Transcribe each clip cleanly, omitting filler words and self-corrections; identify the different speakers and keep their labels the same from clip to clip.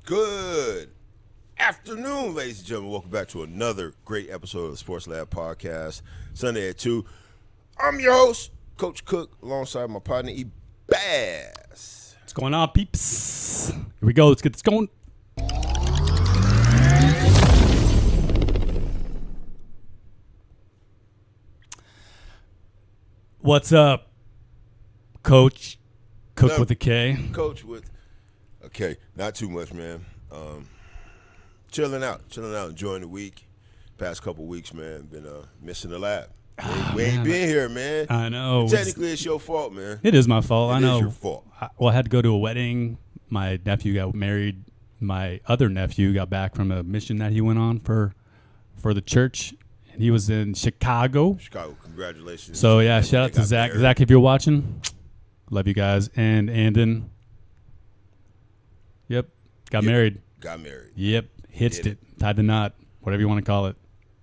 Speaker 1: Good afternoon, ladies and gentlemen. Welcome back to another great episode of the Sports Lab Podcast, Sunday at 2. I'm your host, Coach Cook, alongside my partner, E. Bass.
Speaker 2: What's going on, peeps? Here we go. Let's get this going. What's up, Coach? Cook with a K.
Speaker 1: Coach with okay, not too much, man. Chilling out, enjoying the week. Past couple weeks, man, been missing the lab. We ain't been here, man.
Speaker 2: I know.
Speaker 1: Technically, it's your fault, man.
Speaker 2: It is my fault. I know.
Speaker 1: It is your fault.
Speaker 2: I had to go to a wedding. My nephew got married. My other nephew got back from a mission that he went on for the church. And he was in Chicago.
Speaker 1: Congratulations.
Speaker 2: So, yeah, shout out to Zach.
Speaker 1: Married.
Speaker 2: Zach, if you're watching, love you guys. And Andon. Yep. Got married. Yep. Hitched it. Tied the knot. Whatever you want to call it.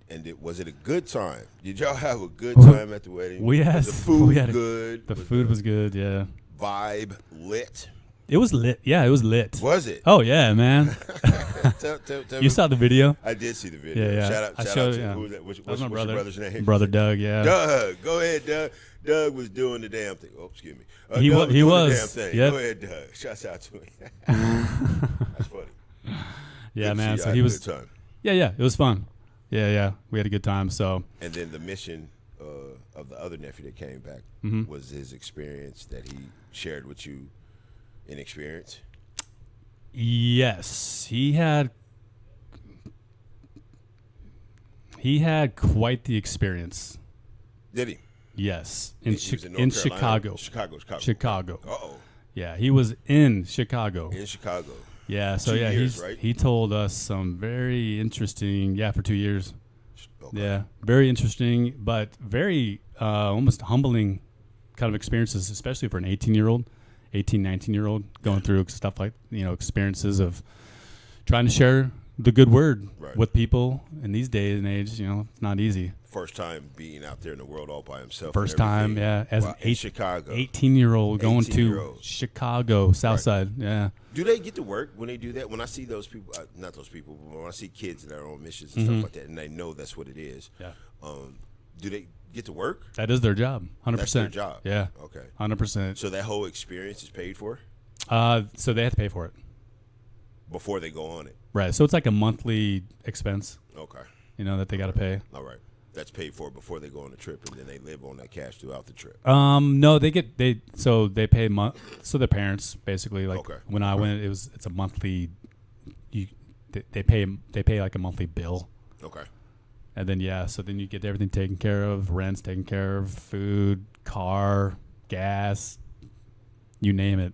Speaker 1: And was it a good time? Did y'all have a good time at the wedding?
Speaker 2: Yes.
Speaker 1: Was the food good?
Speaker 2: The food was good, yeah.
Speaker 1: Vibe lit?
Speaker 2: It was lit. Yeah, it was lit.
Speaker 1: Was it?
Speaker 2: Oh, yeah, man.
Speaker 1: tell
Speaker 2: You
Speaker 1: me.
Speaker 2: saw the video?
Speaker 1: I did see the video.
Speaker 2: Yeah.
Speaker 1: Shout out to who was that? What's
Speaker 2: my brother.
Speaker 1: your brother's name?
Speaker 2: Brother Doug, yeah.
Speaker 1: Doug. Go ahead, Doug. Doug was doing the damn thing. Oh, excuse me.
Speaker 2: He
Speaker 1: Doug
Speaker 2: was.
Speaker 1: doing the damn thing.
Speaker 2: Yep.
Speaker 1: Go ahead, Doug. Shouts out to him. That's funny.
Speaker 2: Yeah,
Speaker 1: Good
Speaker 2: man.
Speaker 1: to see
Speaker 2: So
Speaker 1: you.
Speaker 2: he
Speaker 1: I had a
Speaker 2: was.
Speaker 1: good time.
Speaker 2: Yeah. It was fun. Yeah. We had a good time. So.
Speaker 1: And then the mission of the other nephew that came back was his experience that he shared with you in experience.
Speaker 2: Yes, he had quite the experience.
Speaker 1: Did he?
Speaker 2: Yes,
Speaker 1: He was North Carolina?
Speaker 2: Chicago.
Speaker 1: Uh-oh.
Speaker 2: Yeah, he was in Chicago.
Speaker 1: In Chicago.
Speaker 2: Yeah, so
Speaker 1: 2
Speaker 2: yeah,
Speaker 1: years, right?
Speaker 2: he told us some very interesting. Yeah, for 2 years.
Speaker 1: Okay.
Speaker 2: Yeah, very interesting, but very almost humbling kind of experiences, especially for an 19-year-old going through stuff like, experiences of trying to share the good word with people in these days and age. It's not easy.
Speaker 1: First time being out there in the world all by himself.
Speaker 2: First time, yeah, as
Speaker 1: in Chicago.
Speaker 2: 18-year-old going to
Speaker 1: 18-year-old.
Speaker 2: Chicago, South Side. Yeah.
Speaker 1: Do they get to work when they do that? When I see those people, not those people, but when I see kids that are on missions and stuff like that, and they know that's what it is,
Speaker 2: Yeah.
Speaker 1: Do they get to work?
Speaker 2: That is their job. 100%.
Speaker 1: That's their job.
Speaker 2: Yeah.
Speaker 1: Okay.
Speaker 2: 100%.
Speaker 1: So that whole experience is paid for
Speaker 2: So they have to pay for it.
Speaker 1: before they go on it.
Speaker 2: Right. So it's like a monthly expense,
Speaker 1: Okay.
Speaker 2: that they got to pay.
Speaker 1: All right. That's paid for before they go on the trip, and then they live on that cash throughout the trip.
Speaker 2: No, they pay so their parents basically, like
Speaker 1: Okay.
Speaker 2: when I went, it's a monthly. They pay like a monthly bill,
Speaker 1: Okay.
Speaker 2: and then so then you get everything taken care of, rent's taken care of, food, car, gas, you name it.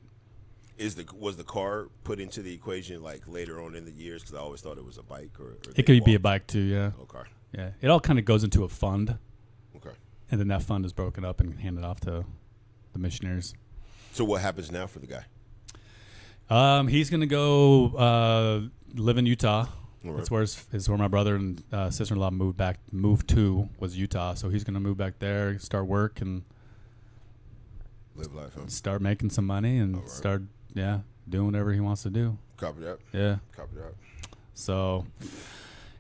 Speaker 1: Was the car put into the equation like later on in the years? Because I always thought it was a bike or
Speaker 2: It could be a bike too, yeah.
Speaker 1: Okay.
Speaker 2: Yeah, it all kind of goes into a fund,
Speaker 1: Okay.
Speaker 2: and then that fund is broken up and handed off to the
Speaker 1: So what happens now for the guy?
Speaker 2: missionaries. He's gonna go live in Utah.
Speaker 1: All right.
Speaker 2: That's where my brother and sister-in-law moved to was Utah. So he's gonna move back there, start work, and
Speaker 1: Live life, huh?
Speaker 2: start making some money, and
Speaker 1: right.
Speaker 2: start doing whatever he wants to do.
Speaker 1: Copy that.
Speaker 2: Yeah.
Speaker 1: Copy that.
Speaker 2: So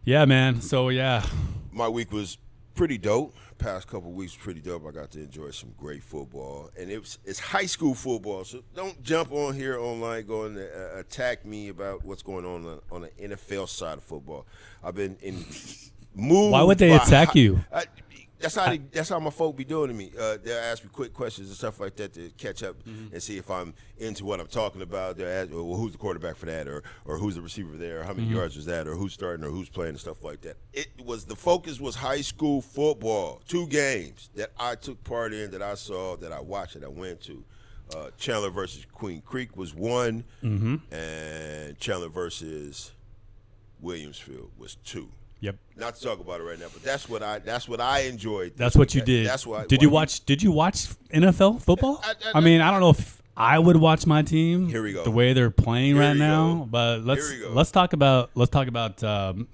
Speaker 2: yeah, man. So yeah.
Speaker 1: My week was pretty dope. Past couple weeks was pretty dope. I got to enjoy some great football, and it's high school football. So don't jump on here online going to attack me about what's going on the NFL side of football. I've been in moved.
Speaker 2: Why would they attack you?
Speaker 1: That's how my folk be doing to me. They'll ask me quick questions and stuff like that to catch up and see if I'm into what I'm talking about. They'll ask, well, who's the quarterback for that, or who's the receiver there, or how many yards was that, or who's starting, or who's playing, and stuff like that. The focus was high school football. 2 games that I took part in, that I saw, that I watched, that I went to. Chandler versus Queen Creek was 1, and Chandler versus Williamsfield was 2.
Speaker 2: Yep.
Speaker 1: Not to talk about it right now, but that's what I enjoyed.
Speaker 2: That's what you did.
Speaker 1: That's why.
Speaker 2: Did you watch NFL football? I mean, I don't know if I would watch my team.
Speaker 1: Here we go.
Speaker 2: The way they're playing
Speaker 1: Here
Speaker 2: right
Speaker 1: we
Speaker 2: now,
Speaker 1: go.
Speaker 2: but
Speaker 1: Here we go.
Speaker 2: let's talk about. I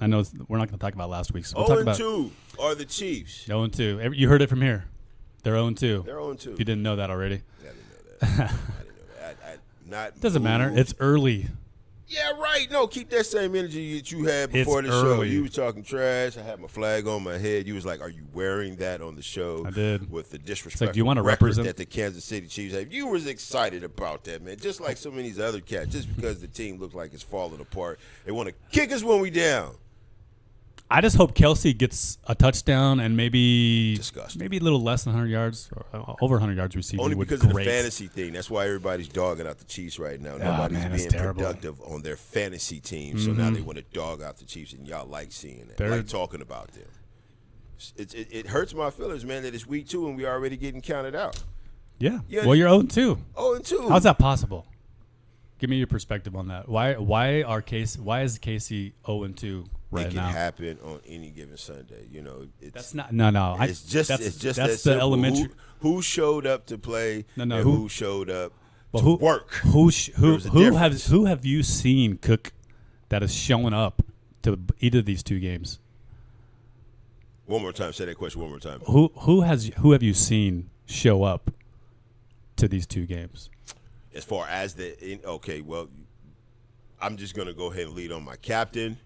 Speaker 2: know we're not going to talk about last week. So we'll talk about
Speaker 1: 0-2 are the Chiefs.
Speaker 2: 0-2. You heard it from here. They're 0-2.
Speaker 1: They're 0-2.
Speaker 2: If you didn't know that alreat.
Speaker 1: I didn't know that. I didn't know that.
Speaker 2: Doesn't matter. It's early.
Speaker 1: Yeah, right. No, keep that same energy that you had before
Speaker 2: It's
Speaker 1: the show.
Speaker 2: early.
Speaker 1: You were talking trash. I had my flag on my head. You was like, "Are you wearing that on the show?"
Speaker 2: I did.
Speaker 1: With the disrespectful
Speaker 2: do you wanna
Speaker 1: record
Speaker 2: represent-
Speaker 1: that the Kansas City Chiefs have. You was excited about that, man. Just like some of these other cats. Just because the team looks like it's falling apart, they want to kick us when we down.
Speaker 2: I just hope Kelsey gets a touchdown and maybe
Speaker 1: Disgusting.
Speaker 2: maybe a little less than 100 yards or over 100 yards receiving.
Speaker 1: Only
Speaker 2: would
Speaker 1: because
Speaker 2: great.
Speaker 1: of the fantasy thing. That's why everybody's dogging out the Chiefs right now. Nobody's
Speaker 2: man, that's
Speaker 1: being
Speaker 2: terrible.
Speaker 1: productive on their fantasy team, so now they want to dog out the Chiefs, and y'all like seeing that,
Speaker 2: They're-
Speaker 1: like talking about them. It hurts my feelings, man, that it's week 2 and we already getting counted out.
Speaker 2: Yeah.
Speaker 1: Yeah.
Speaker 2: Well, you're 0-2.
Speaker 1: 0-2.
Speaker 2: How's that possible? Give me your perspective on that. Why is Casey 0-2 right
Speaker 1: It can
Speaker 2: now?
Speaker 1: happen on any given Sunday. You know,
Speaker 2: That's not no.
Speaker 1: It's just
Speaker 2: that's
Speaker 1: that
Speaker 2: the
Speaker 1: simple.
Speaker 2: elementary.
Speaker 1: Who showed up to play?
Speaker 2: No,
Speaker 1: and who showed up
Speaker 2: Well,
Speaker 1: to work? There's a difference.
Speaker 2: Who have you seen, Cook, that is showing up to either of these two games?
Speaker 1: One more time. Say that question one more time.
Speaker 2: Who have you seen show up to these two games?
Speaker 1: As far as well, I'm just going to go ahead and lead on my captain.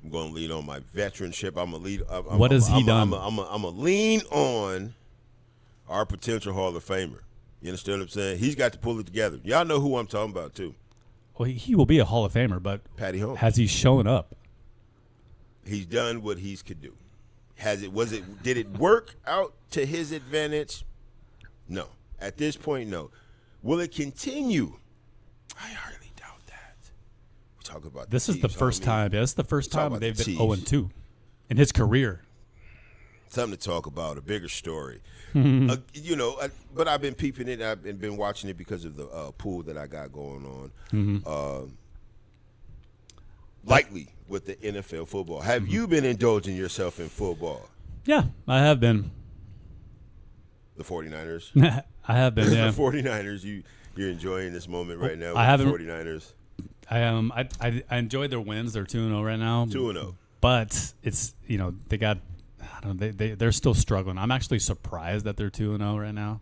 Speaker 1: I'm going to lead on my veteranship. I'm going to lead.
Speaker 2: What has he done?
Speaker 1: I'm going to lean on our potential Hall of Famer. You understand what I'm saying? He's got to pull it together. Y'all know who I'm talking about, too.
Speaker 2: Well, he will be a Hall of Famer, but
Speaker 1: Patty Holmes.
Speaker 2: has he shown up?
Speaker 1: He's done what he could do. Did it work out to his advantage? No. At this point, no. Will it continue? I hardly doubt that. We talk about
Speaker 2: This is the first time. Yeah, this is the first
Speaker 1: talk
Speaker 2: time
Speaker 1: about
Speaker 2: they've
Speaker 1: the
Speaker 2: been
Speaker 1: Chiefs.
Speaker 2: 0-2 in his career.
Speaker 1: Something to talk about, a bigger story. But I've been peeping it. I've been watching it because of the pool that I got going on. Lightly with the NFL football. Have you been indulging yourself in football?
Speaker 2: Yeah, I have been.
Speaker 1: The 49ers?
Speaker 2: I have been. Yeah,
Speaker 1: The 49ers, you're enjoying this moment right now with
Speaker 2: I haven't-
Speaker 1: the 49ers.
Speaker 2: I enjoyed their wins. They're 2-0 right now.
Speaker 1: 2-0.
Speaker 2: But it's they got. I don't know, they're still struggling. I'm actually surprised that they're 2-0 right now.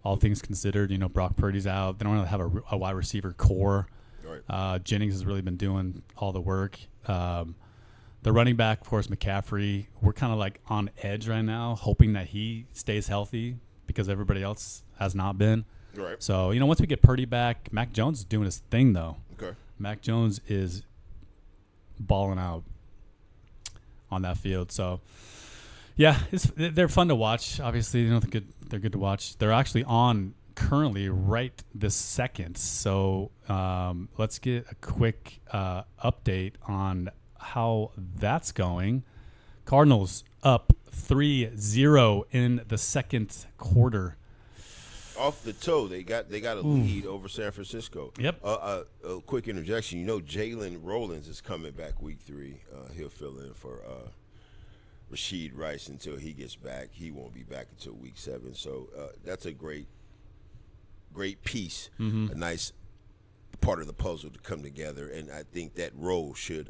Speaker 2: All things considered, Brock Purdy's out. They don't really have a wide receiver core.
Speaker 1: Right.
Speaker 2: Jennings has really been doing all the work. The running back, of course, McCaffrey, we're kind of like on edge right now, hoping that he stays healthy because everybody else has not been.
Speaker 1: Right.
Speaker 2: So, once we get Purdy back, Mac Jones is doing his thing, though.
Speaker 1: Okay.
Speaker 2: Mac Jones is balling out on that field. So, yeah, they're fun to watch. Obviously, they're good to watch. They're actually on currently right this second. So let's get a quick update on how that's going. Cardinals up 3-0 in the second quarter.
Speaker 1: Off the toe, they got a lead over San Francisco.
Speaker 2: Yep.
Speaker 1: A quick interjection. Jalen Rollins is coming back week 3. He'll fill in for Rashid Rice until he gets back. He won't be back until week 7. So that's a great piece, a nice part of the puzzle to come together. And I think that role should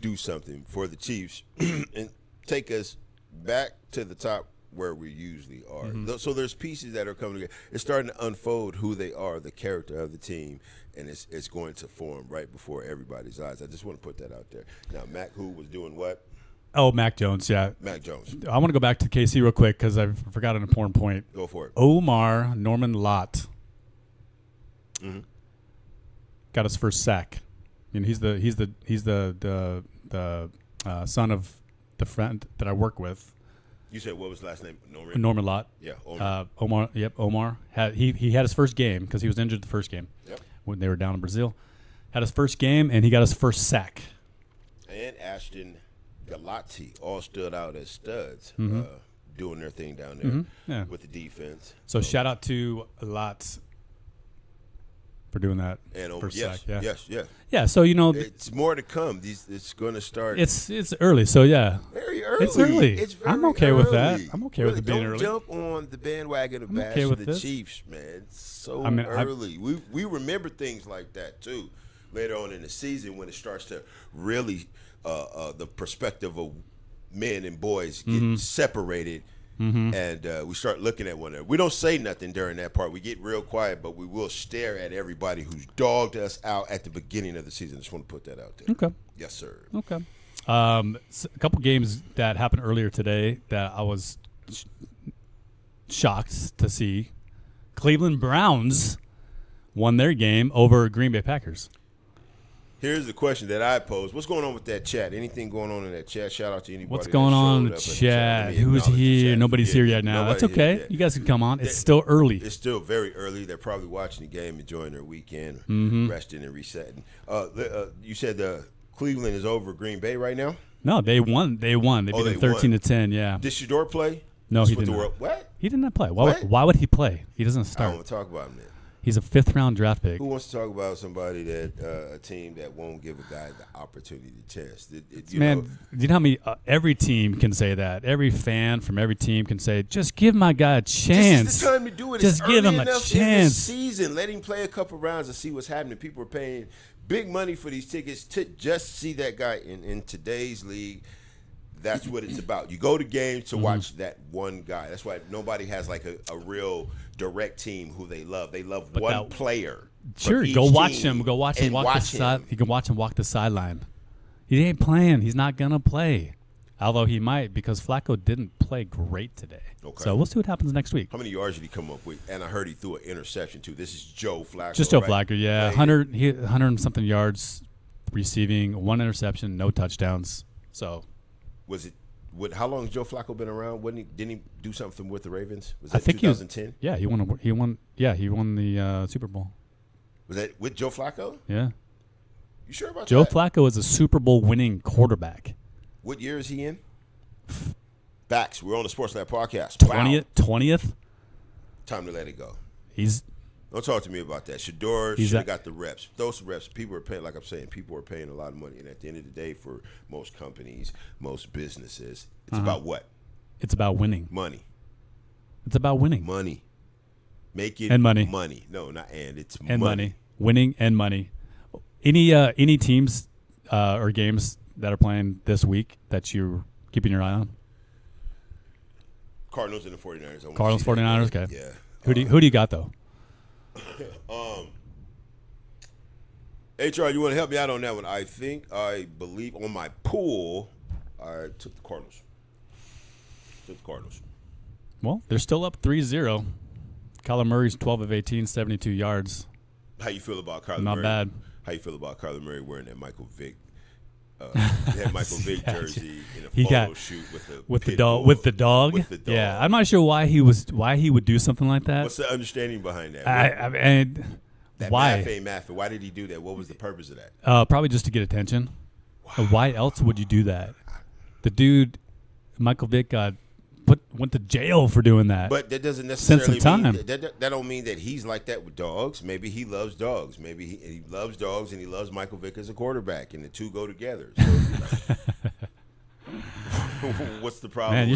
Speaker 1: do something for the Chiefs and take us back to the top where we usually are. So there's pieces that are coming together. It's starting to unfold who they are, the character of the team, and it's going to form right before everybody's eyes. I just want to put that out there. Now, Mac, who was doing what?
Speaker 2: Oh, Mac Jones, yeah.
Speaker 1: Mac Jones.
Speaker 2: I want to go back to KC real quick because I forgot an important point.
Speaker 1: Go for it.
Speaker 2: Omar Norman Lott got his first sack. He's the son of the friend that I work with.
Speaker 1: You said what was the last name? Norman?
Speaker 2: Norman Lott.
Speaker 1: Yeah, Omar.
Speaker 2: Omar. Yep, Omar. He had his first game because he was injured the first game.
Speaker 1: Yep.
Speaker 2: When they were down in Brazil. Had his first game, and he got his first sack.
Speaker 1: And Ashton Galati all stood out as studs, doing their thing down there with the defense.
Speaker 2: So shout out to Lott for doing that
Speaker 1: And
Speaker 2: first
Speaker 1: yes,
Speaker 2: sack. Yeah.
Speaker 1: yes, yeah.
Speaker 2: Yeah, so
Speaker 1: It's more to come. It's going to start.
Speaker 2: it's early, so yeah.
Speaker 1: Very early.
Speaker 2: It's early.
Speaker 1: It's very
Speaker 2: I'm okay with that.
Speaker 1: early.
Speaker 2: I'm okay with it being
Speaker 1: don't
Speaker 2: early.
Speaker 1: Jump on the bandwagon of bash
Speaker 2: okay with
Speaker 1: the
Speaker 2: this.
Speaker 1: Chiefs, man. It's so
Speaker 2: I mean,
Speaker 1: early. We remember things like that too later on in the season when it starts to really the perspective of men and boys get separated and we start looking at one another. We don't say nothing during that part. We get real quiet, but we will stare at everybody who's dogged us out at the beginning of the season. Just want to put that out there.
Speaker 2: Okay.
Speaker 1: Yes, sir.
Speaker 2: Okay. A couple games that happened earlier today that I was shocked to see. Cleveland Browns won their game over Green Bay Packers.
Speaker 1: Here's the question that I posed. What's going on with that chat? Anything going on in that chat? Shout out to anybody.
Speaker 2: What's going on in the chat? Who's here? Nobody's here yet now. That's okay. You guys can come on. It's still early.
Speaker 1: It's still very early. They're probably watching the game, enjoying their weekend, resting and resetting. You said Cleveland is over Green Bay right now?
Speaker 2: No, they won. They beat them 13-10, yeah.
Speaker 1: Did Shador play?
Speaker 2: No, he didn't.
Speaker 1: What?
Speaker 2: He did not play. Why would he play? He doesn't
Speaker 1: I
Speaker 2: start.
Speaker 1: don't want to talk about him then.
Speaker 2: He's a 5th-round draft pick.
Speaker 1: Who wants to talk about somebody that a team that won't give a guy the opportunity to test? You know
Speaker 2: how many? Every team can say that. Every fan from every team can say, "Just give my guy a chance.
Speaker 1: This is the time to do it.
Speaker 2: Just
Speaker 1: it's
Speaker 2: give him a
Speaker 1: enough
Speaker 2: chance.
Speaker 1: In the season, let him play a couple rounds and see what's happening. People are paying big money for these tickets to just see that guy in today's league. That's what it's about. You go to games to watch that one guy. That's why nobody has like a real direct team who they love. They love one player.
Speaker 2: Sure, go watch him. Go watch him walk the side. You can watch him walk the sideline. He ain't playing. He's not gonna play. Although he might, because Flacco didn't play great today.
Speaker 1: Okay.
Speaker 2: So we'll see what happens next week.
Speaker 1: How many yards did he come up with? And I heard he threw an interception too. This is Joe Flacco.
Speaker 2: Just Joe Flacco, yeah. 100 and something yards receiving, 1 interception, no touchdowns. So
Speaker 1: was it? How long has Joe Flacco been around? Didn't he do something with the Ravens? Was
Speaker 2: I
Speaker 1: that
Speaker 2: think
Speaker 1: 2010?
Speaker 2: He won the Super Bowl.
Speaker 1: Was that with Joe Flacco?
Speaker 2: Yeah.
Speaker 1: You sure about
Speaker 2: Joe
Speaker 1: that?
Speaker 2: Flacco is a Super Bowl winning quarterback.
Speaker 1: What year is he in? Backs. We're on the Sports Lab podcast.
Speaker 2: 20th.
Speaker 1: Time to let it go.
Speaker 2: Don't
Speaker 1: talk to me about that. Shador should have got the reps. Those reps, people are paying, like I'm saying, people are paying a lot of money. And at the end of the day, for most companies, most businesses, it's about what?
Speaker 2: It's about winning.
Speaker 1: Money.
Speaker 2: It's about winning.
Speaker 1: Money. Making
Speaker 2: and money.
Speaker 1: Money. No, not and. It's
Speaker 2: and
Speaker 1: money.
Speaker 2: Winning and money. Any teams or games that are playing this week that you're keeping your eye on?
Speaker 1: Cardinals and the 49ers.
Speaker 2: Cardinals, 49ers, okay.
Speaker 1: Yeah.
Speaker 2: Who do you got, though?
Speaker 1: HR, you want to help me out on that one? I believe on my pool, I took the Cardinals.
Speaker 2: Well, they're still up 3-0. Kyler Murray's 12 of 18, 72 yards.
Speaker 1: How you feel about Kyler Murray?
Speaker 2: Not bad.
Speaker 1: How you feel about Kyler Murray wearing that Michael Vick? That Michael Vick jersey in a photo shoot with the
Speaker 2: dog. Yeah, I'm not sure why he would do something like that.
Speaker 1: What's the understanding behind that?
Speaker 2: Why?
Speaker 1: Why did he do that? What was the purpose of that?
Speaker 2: Probably just to get attention. Wow. Why else would you do that? The dude, Michael Vick, went to jail for doing that.
Speaker 1: But that doesn't necessarily
Speaker 2: mean
Speaker 1: that don't mean that he's like that with dogs. Maybe he loves dogs. Maybe he loves dogs and he loves Michael Vick as a quarterback, and the two go together. So, what's the problem?
Speaker 2: Man,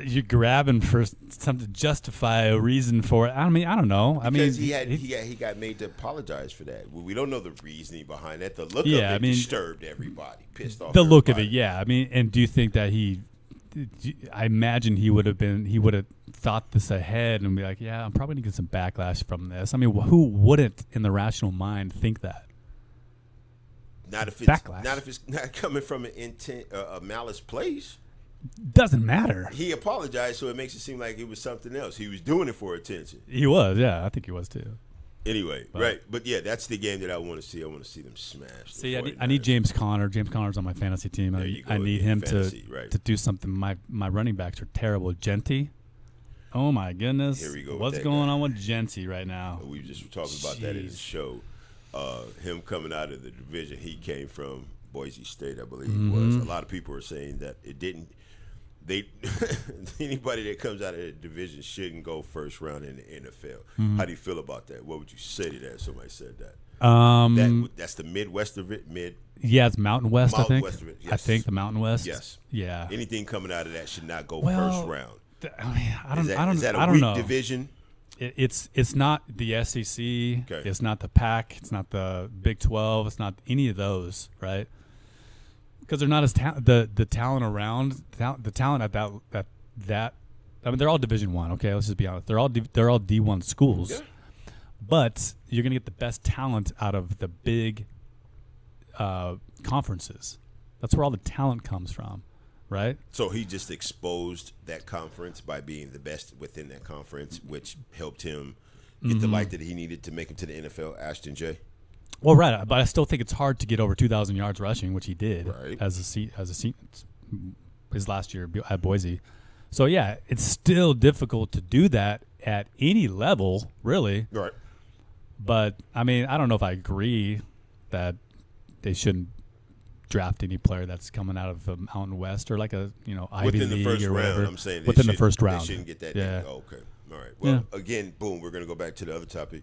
Speaker 2: you're grabbing for something to justify a reason for it. I don't know.
Speaker 1: Because he got made to apologize for that. We don't know the reathing behind that. The look of it disturbed everybody, pissed off.
Speaker 2: The look of it, yeah. And do you think that I imagine he would have thought this ahead and be like, yeah, I'm probably going to get some backlash from this. I mean, who wouldn't in the rational mind think that?
Speaker 1: Not if it's not coming from an intent, a malice place.
Speaker 2: Doesn't matter.
Speaker 1: He apologized, so it makes it seem like it was something else. He was doing it for attention.
Speaker 2: He was, yeah. I think he was too.
Speaker 1: Anyway, right. But, yeah, that's the game that I want to see. I want to see them smash.
Speaker 2: See, I need James Conner. James Conner's on my fantasy team. I need him to do something. My running backs are terrible. Genty. Oh, my goodness.
Speaker 1: Here we go.
Speaker 2: What's going on with Genty right now?
Speaker 1: We were just talking about that in the show. Him coming out of the division he came from, Boise State, I believe was. A lot of people are saying that it didn't. Anybody that comes out of the division shouldn't go first round in the NFL. How do you feel about that? What would you say to that? Somebody said that. That's the Midwest of it.
Speaker 2: Yeah, it's Mountain West. I think.
Speaker 1: West of it, yes.
Speaker 2: I think the Mountain West.
Speaker 1: Yes.
Speaker 2: Yeah.
Speaker 1: Anything coming out of that should not go first round.
Speaker 2: I don't know.
Speaker 1: Is that a weak division?
Speaker 2: It's not the SEC. Okay. It's not the Pac. It's not the Big 12. It's not any of those, right? Because they're not as the talent around the talent at that. I mean, they're all Division I. Okay, let's just be honest. They're all D1 schools,
Speaker 1: Yeah.
Speaker 2: but you're gonna get the best talent out of the big conferences. That's where all the talent comes from, right?
Speaker 1: So he just exposed that conference by being the best within that conference, which helped him get the light that he needed to make him to the NFL. Ashton J.
Speaker 2: Well, right, but I still think it's hard to get over 2,000 yards rushing, which he did
Speaker 1: Right.
Speaker 2: as his last year at Boise. So yeah, it's still difficult to do that at any level, really.
Speaker 1: Right.
Speaker 2: But I mean, I don't know if I agree that they shouldn't draft any player that's coming out of the Mountain West or like a Ivy
Speaker 1: Within the
Speaker 2: League
Speaker 1: first
Speaker 2: or whatever.
Speaker 1: round, I'm saying
Speaker 2: within the first round,
Speaker 1: they shouldn't get that.
Speaker 2: Yeah.
Speaker 1: Oh, okay. All right. Well, again, boom. We're gonna go back to the other topic.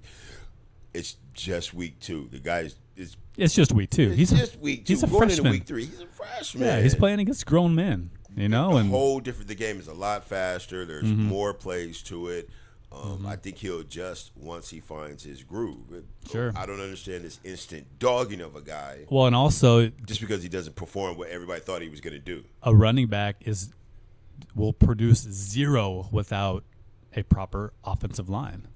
Speaker 1: It's just week 2. The guy is.
Speaker 2: It's just week 2.
Speaker 1: It's just week 2.
Speaker 2: He's a
Speaker 1: Going
Speaker 2: freshman.
Speaker 1: into week 3. He's a freshman.
Speaker 2: Yeah, he's playing against grown men. And
Speaker 1: whole different. The game is a lot faster. There's
Speaker 2: Mm-hmm.
Speaker 1: more plays to it. I think he'll adjust once he finds his groove.
Speaker 2: Sure.
Speaker 1: I don't understand this instant dogging of a guy
Speaker 2: well, and also
Speaker 1: just because he doesn't perform what everybody thought he was going to do.
Speaker 2: a running back will produce 0 without a proper offensive line.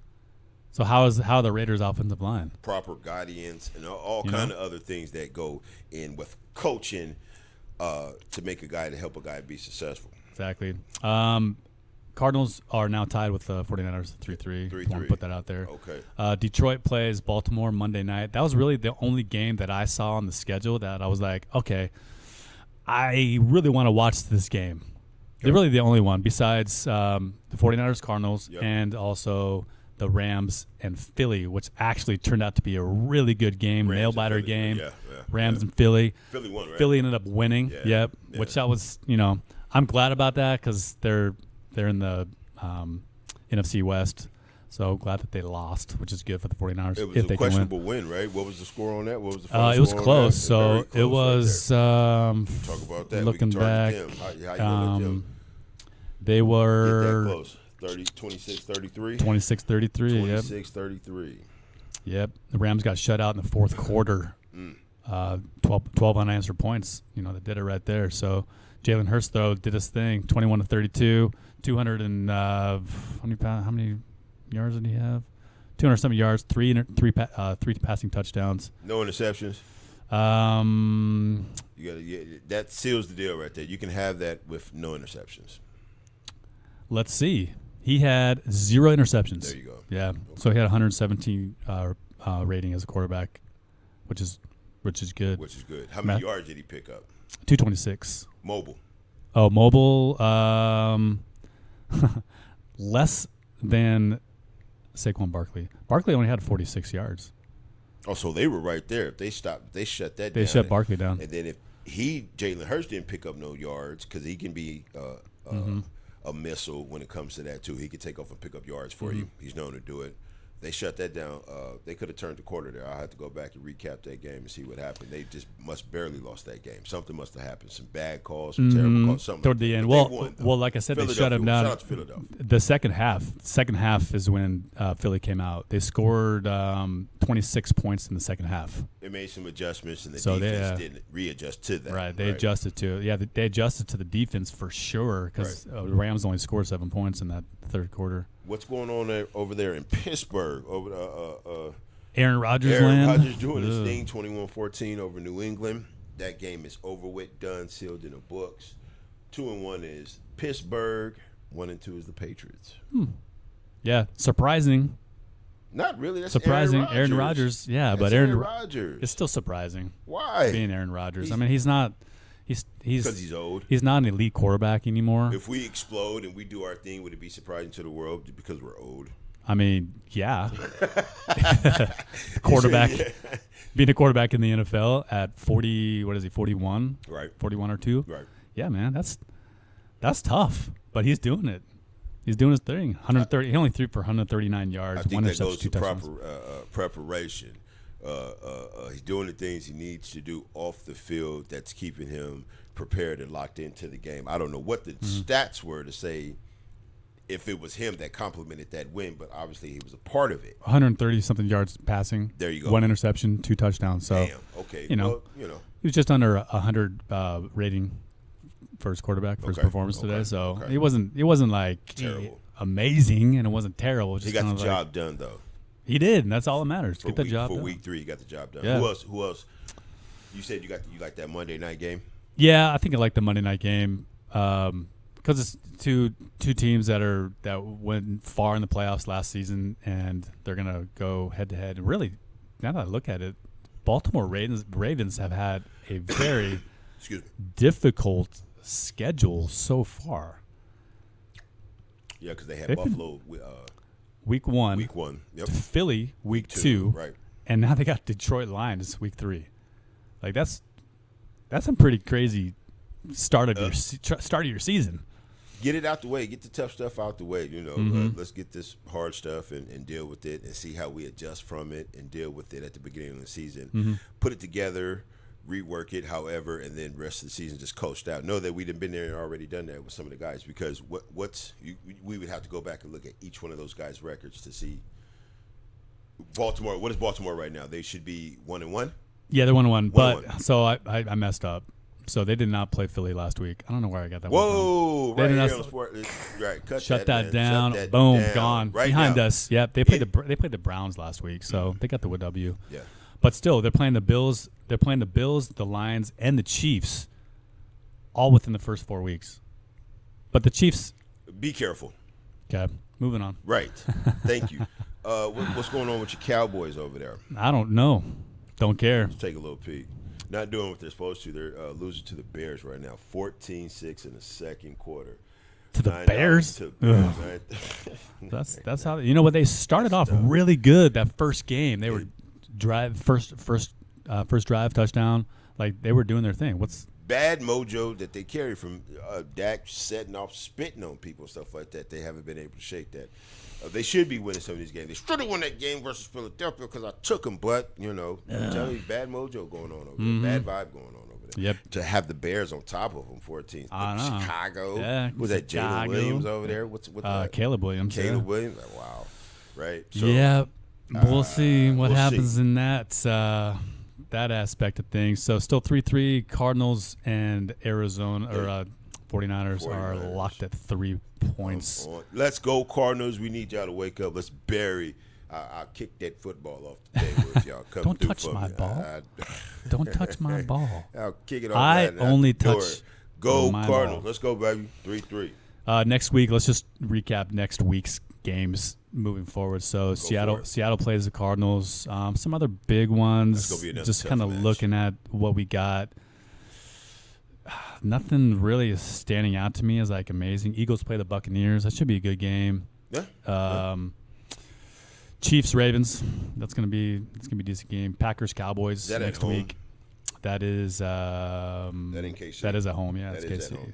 Speaker 2: So how are the Raiders' offensive line?
Speaker 1: Proper guidance and all kind of other things that go in with coaching to make a guy to help a guy be successful.
Speaker 2: Exactly. Cardinals are now tied with the 49ers 3-3.
Speaker 1: 3-3.
Speaker 2: Want to put that out there.
Speaker 1: Okay.
Speaker 2: Detroit plays Baltimore Monday night. That was really the only game that I saw on the schedule that I was like, okay, I really want to watch this game. They're really the only one besides the 49ers Cardinals and also the Rams and Philly, which actually turned out to be a really good game, nail-biter game. Rams and Philly.
Speaker 1: Philly won, right?
Speaker 2: Philly ended up winning.
Speaker 1: Yeah.
Speaker 2: Yep.
Speaker 1: Yeah.
Speaker 2: Which that was, I'm glad about that because they're in the NFC West. So glad that they lost, which is good for the 49ers
Speaker 1: It was
Speaker 2: if
Speaker 1: a
Speaker 2: they can win.
Speaker 1: questionable win, right? What was the score on that? What was the final
Speaker 2: It was
Speaker 1: score on
Speaker 2: close.
Speaker 1: that?
Speaker 2: So
Speaker 1: Very close
Speaker 2: it was.
Speaker 1: Talk about that.
Speaker 2: Looking
Speaker 1: we can
Speaker 2: back,
Speaker 1: target them. How you gonna let them
Speaker 2: they
Speaker 1: get that
Speaker 2: were
Speaker 1: close? 26-33?
Speaker 2: 26-33. Yep.
Speaker 1: 26-33.
Speaker 2: Yep. The Rams got shut out in the fourth quarter. 12 unanswered points. They did it right there. So Jalen Hurts though did his thing. 21-32, 200 and how many yards did he have? 200-something yards, three passing touchdowns.
Speaker 1: No interceptions. That seals the deal right there. You can have that with no interceptions.
Speaker 2: Let's see. He had 0 interceptions.
Speaker 1: There you go.
Speaker 2: Yeah. Okay. So he had 117 rating as a quarterback, which is good.
Speaker 1: Which is good. How many yards did he pick up?
Speaker 2: 226.
Speaker 1: Mobile.
Speaker 2: Oh, mobile. Less than Saquon Barkley. Barkley only had 46 yards.
Speaker 1: Oh, so they were right there. If they stopped, they shut that down.
Speaker 2: They shut Barkley down.
Speaker 1: And then if Jalen Hurts didn't pick up no yards because he can be a missile when it comes to that too. He could take off and pick up yards for you. He's known to do it. They shut that down. They could have turned the quarter there. I had to go back and recap that game and see what happened. They just barely lost that game. Something must have happened. Some bad calls, some terrible calls, something
Speaker 2: toward
Speaker 1: like
Speaker 2: the
Speaker 1: that.
Speaker 2: end.
Speaker 1: But they won,
Speaker 2: Well, like I said, they shut him down.
Speaker 1: Shout out to Philadelphia.
Speaker 2: The second half is when Philly came out. They scored 26 points in the second half.
Speaker 1: They made some adjustments, and the
Speaker 2: So
Speaker 1: defense didn't readjust to that.
Speaker 2: Right, they adjusted to it. Yeah, they adjusted to the defense for sure because the Rams only scored 7 points in that third quarter.
Speaker 1: What's going on over there in Pittsburgh?
Speaker 2: Aaron Rodgers
Speaker 1: Aaron
Speaker 2: land.
Speaker 1: Rodgers doing his thing, 21-14 over New England. That game is over with, done, sealed in the books. 2-1 is Pittsburgh. 1-2 is the Patriots.
Speaker 2: Yeah, surprising.
Speaker 1: Not really. That's
Speaker 2: Surprising.
Speaker 1: Aaron Rodgers.
Speaker 2: Yeah,
Speaker 1: That's
Speaker 2: but
Speaker 1: Aaron Rodgers.
Speaker 2: It's still surprising.
Speaker 1: Why?
Speaker 2: Being Aaron Rodgers. I mean, he's not. He's
Speaker 1: because he's old.
Speaker 2: He's not an elite quarterback anymore.
Speaker 1: If we explode and we do our thing, would it be surprising to the world because we're old?
Speaker 2: I mean, yeah. Quarterback. Being a quarterback in the NFL at 40, what is he, 41?
Speaker 1: Right.
Speaker 2: 41 or 2?
Speaker 1: Right.
Speaker 2: Yeah, man, that's tough. But he's doing it. He's doing his thing. 130. He only threw for 139 yards.
Speaker 1: I think
Speaker 2: one
Speaker 1: that goes
Speaker 2: interception,
Speaker 1: to
Speaker 2: 2 touchdowns.
Speaker 1: proper preparation. He's doing the things he needs to do off the field that's keeping him prepared and locked into the game. I don't know what the stats were to say if it was him that complemented that win, but obviously he was a part of it.
Speaker 2: 130-something yards passing.
Speaker 1: There you go.
Speaker 2: 1 interception, 2 touchdowns. So,
Speaker 1: damn. Okay.
Speaker 2: He was just under 100 rating first quarterback, first
Speaker 1: Okay,
Speaker 2: performance today.
Speaker 1: okay,
Speaker 2: So
Speaker 1: okay.
Speaker 2: it wasn't like
Speaker 1: Terrible.
Speaker 2: amazing, and it wasn't terrible. Just
Speaker 1: He got
Speaker 2: kind
Speaker 1: the
Speaker 2: of like,
Speaker 1: job done though.
Speaker 2: He did, and that's all that matters.
Speaker 1: For
Speaker 2: Get the
Speaker 1: week,
Speaker 2: job
Speaker 1: for
Speaker 2: done.
Speaker 1: week 3. He got the job done.
Speaker 2: Yeah.
Speaker 1: Who else? You said you like that Monday night game.
Speaker 2: Yeah, I think I like the Monday night game because it's two teams that went far in the playoffs last season, and they're gonna go head to head. And really, now that I look at it, Baltimore Ravens have had a very
Speaker 1: Excuse me.
Speaker 2: difficult schedule so far.
Speaker 1: Yeah, because they had
Speaker 2: They've been-
Speaker 1: Buffalo
Speaker 2: Week 1,
Speaker 1: week 1. Yep.
Speaker 2: Philly week
Speaker 1: 2.
Speaker 2: 2,
Speaker 1: Right.
Speaker 2: and now they got Detroit Lions week 3. Like that's a pretty crazy start of your season.
Speaker 1: Get it out the way. Get the tough stuff out the way.
Speaker 2: Mm-hmm.
Speaker 1: Let's get this hard stuff and deal with it and see how we adjust from it and deal with it at the beginning of the season.
Speaker 2: Mm-hmm.
Speaker 1: Put it together, rework it, however, and then rest of the season just coast out. Know that we'd have been there and already done that with some of the guys because we would have to go back and look at each one of those guys' records to see Baltimore. What is Baltimore right now? They should be 1-1.
Speaker 2: Yeah, they're 1-1. But
Speaker 1: 1-1.
Speaker 2: so I messed up. So they did not play Philly last week. I don't know where I got that one
Speaker 1: Whoa!
Speaker 2: from.
Speaker 1: Right
Speaker 2: They did
Speaker 1: here
Speaker 2: not-
Speaker 1: on the sport. Right, cut
Speaker 2: Shut
Speaker 1: that
Speaker 2: that down.
Speaker 1: Shut that
Speaker 2: Boom,
Speaker 1: down.
Speaker 2: gone.
Speaker 1: Right
Speaker 2: Behind
Speaker 1: now.
Speaker 2: us. Yep. They played the Browns last week, so they got the W.
Speaker 1: Yeah.
Speaker 2: But still, they're playing the Bills. They're playing the Bills, the Lions, and the Chiefs, all within the first 4 weeks. But the Chiefs.
Speaker 1: Be careful.
Speaker 2: Okay, moving on.
Speaker 1: Right. Thank you. What's going on with your Cowboys over there?
Speaker 2: I don't know. Don't care.
Speaker 1: Let's take a little peek. Not doing what they're supposed to. They're losing to the Bears right now, 14-6 in the second quarter.
Speaker 2: To the
Speaker 1: 9
Speaker 2: Bears?
Speaker 1: to Bears, right?
Speaker 2: That's how what they started off really good that first game. They were first drive touchdown. Like they were doing their thing. What's
Speaker 1: Bad mojo that they carry from Dak setting off, spitting on people, stuff like that. They haven't been able to shake that. They should be winning some of these games. They should have won that game versus Philadelphia because I took them. But, I'm telling you, bad mojo going on over there. Bad vibe going on over there.
Speaker 2: Yep.
Speaker 1: To have the Bears on top of them, 14.
Speaker 2: I know.
Speaker 1: Chicago.
Speaker 2: Yeah,
Speaker 1: Was that Jalen
Speaker 2: Chicago.
Speaker 1: Williams over there? What's
Speaker 2: Caleb Williams?
Speaker 1: Caleb
Speaker 2: yeah.
Speaker 1: Williams? Like, wow. Right? So,
Speaker 2: Yeah, we'll see what
Speaker 1: we'll
Speaker 2: happens
Speaker 1: see.
Speaker 2: in that aspect of things. So still 3-3. Cardinals and Arizona or 49ers are
Speaker 1: 49ers.
Speaker 2: locked at 3 points.
Speaker 1: Let's go, Cardinals. We need y'all to wake up. Let's bury. I'll kick that football off the table if y'all come
Speaker 2: Don't
Speaker 1: through
Speaker 2: touch
Speaker 1: for
Speaker 2: my
Speaker 1: me.
Speaker 2: ball. Don't touch my ball.
Speaker 1: I'll kick it off.
Speaker 2: I
Speaker 1: right now.
Speaker 2: only
Speaker 1: Go
Speaker 2: touch
Speaker 1: ahead. Go
Speaker 2: my
Speaker 1: Cardinals.
Speaker 2: ball.
Speaker 1: Let's go, baby. 3-3.
Speaker 2: Next week, let's just recap next week's games moving forward. So
Speaker 1: for it.
Speaker 2: Seattle plays the Cardinals. Some other big ones.
Speaker 1: That's gonna be another
Speaker 2: Just
Speaker 1: tough
Speaker 2: kind of
Speaker 1: match.
Speaker 2: looking at what we got. Nothing really is standing out to me as like amazing. Eagles play the Buccaneers. That should be a good game.
Speaker 1: Yeah.
Speaker 2: Chiefs Ravens. It's gonna be a decent game. Packers Cowboys
Speaker 1: that at
Speaker 2: next
Speaker 1: home?
Speaker 2: week. That is
Speaker 1: in KC?
Speaker 2: That is at home. Yeah,
Speaker 1: That
Speaker 2: it's
Speaker 1: is at
Speaker 2: KC.
Speaker 1: home.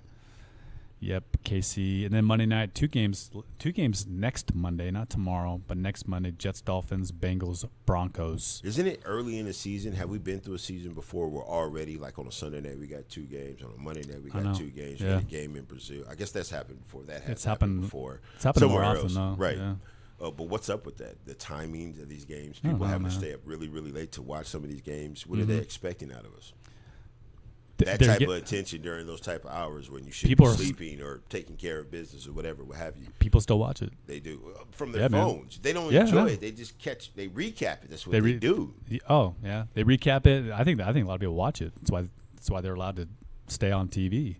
Speaker 2: Yep, KC. And then Monday night, two games next Monday, not tomorrow, but next Monday. Jets, Dolphins, Bengals, Broncos.
Speaker 1: Isn't it early in the season? Have we been through a season before we're already, like on a Sunday night, we got 2 games. On a Monday night, we
Speaker 2: I know.
Speaker 1: got 2 games. We
Speaker 2: Yeah.
Speaker 1: had a game in Brazil. I guess that's happened before. That has
Speaker 2: It's happened
Speaker 1: before.
Speaker 2: It's happening more
Speaker 1: Somewhere
Speaker 2: often,
Speaker 1: else.
Speaker 2: though.
Speaker 1: Right.
Speaker 2: Yeah.
Speaker 1: But what's up with that? The timings of these games.
Speaker 2: don't
Speaker 1: People
Speaker 2: know,
Speaker 1: having to
Speaker 2: man.
Speaker 1: stay up really, really late to watch some of these games. What are they expecting out of us?
Speaker 2: They're
Speaker 1: That type
Speaker 2: get-
Speaker 1: of attention during those type of hours when you should
Speaker 2: People
Speaker 1: be
Speaker 2: are-
Speaker 1: sleeping or taking care of business or whatever, what have you.
Speaker 2: People still watch it.
Speaker 1: They do from their
Speaker 2: Yeah, man.
Speaker 1: phones. They don't
Speaker 2: Yeah,
Speaker 1: enjoy
Speaker 2: yeah.
Speaker 1: it. They just they recap it. That's what
Speaker 2: They
Speaker 1: they do.
Speaker 2: Oh yeah, they recap it. I think a lot of people watch it. That's why they're allowed to stay on TV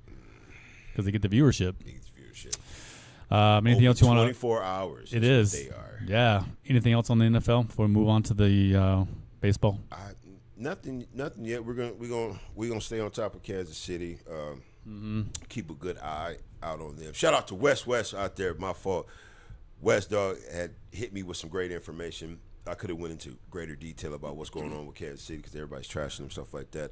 Speaker 2: because they get the viewership.
Speaker 1: Needs viewership.
Speaker 2: Anything else you want to?
Speaker 1: 24 hours.
Speaker 2: It
Speaker 1: is
Speaker 2: is.
Speaker 1: what they are.
Speaker 2: Yeah. Anything else on the NFL before we move on to the baseball?
Speaker 1: Nothing yet. We're gonna stay on top of Kansas City. Keep a good eye out on them. Shout out to West out there. My fault. West Dog had hit me with some great information. I could have went into greater detail about what's going on with Kansas City because everybody's trashing them, stuff like that.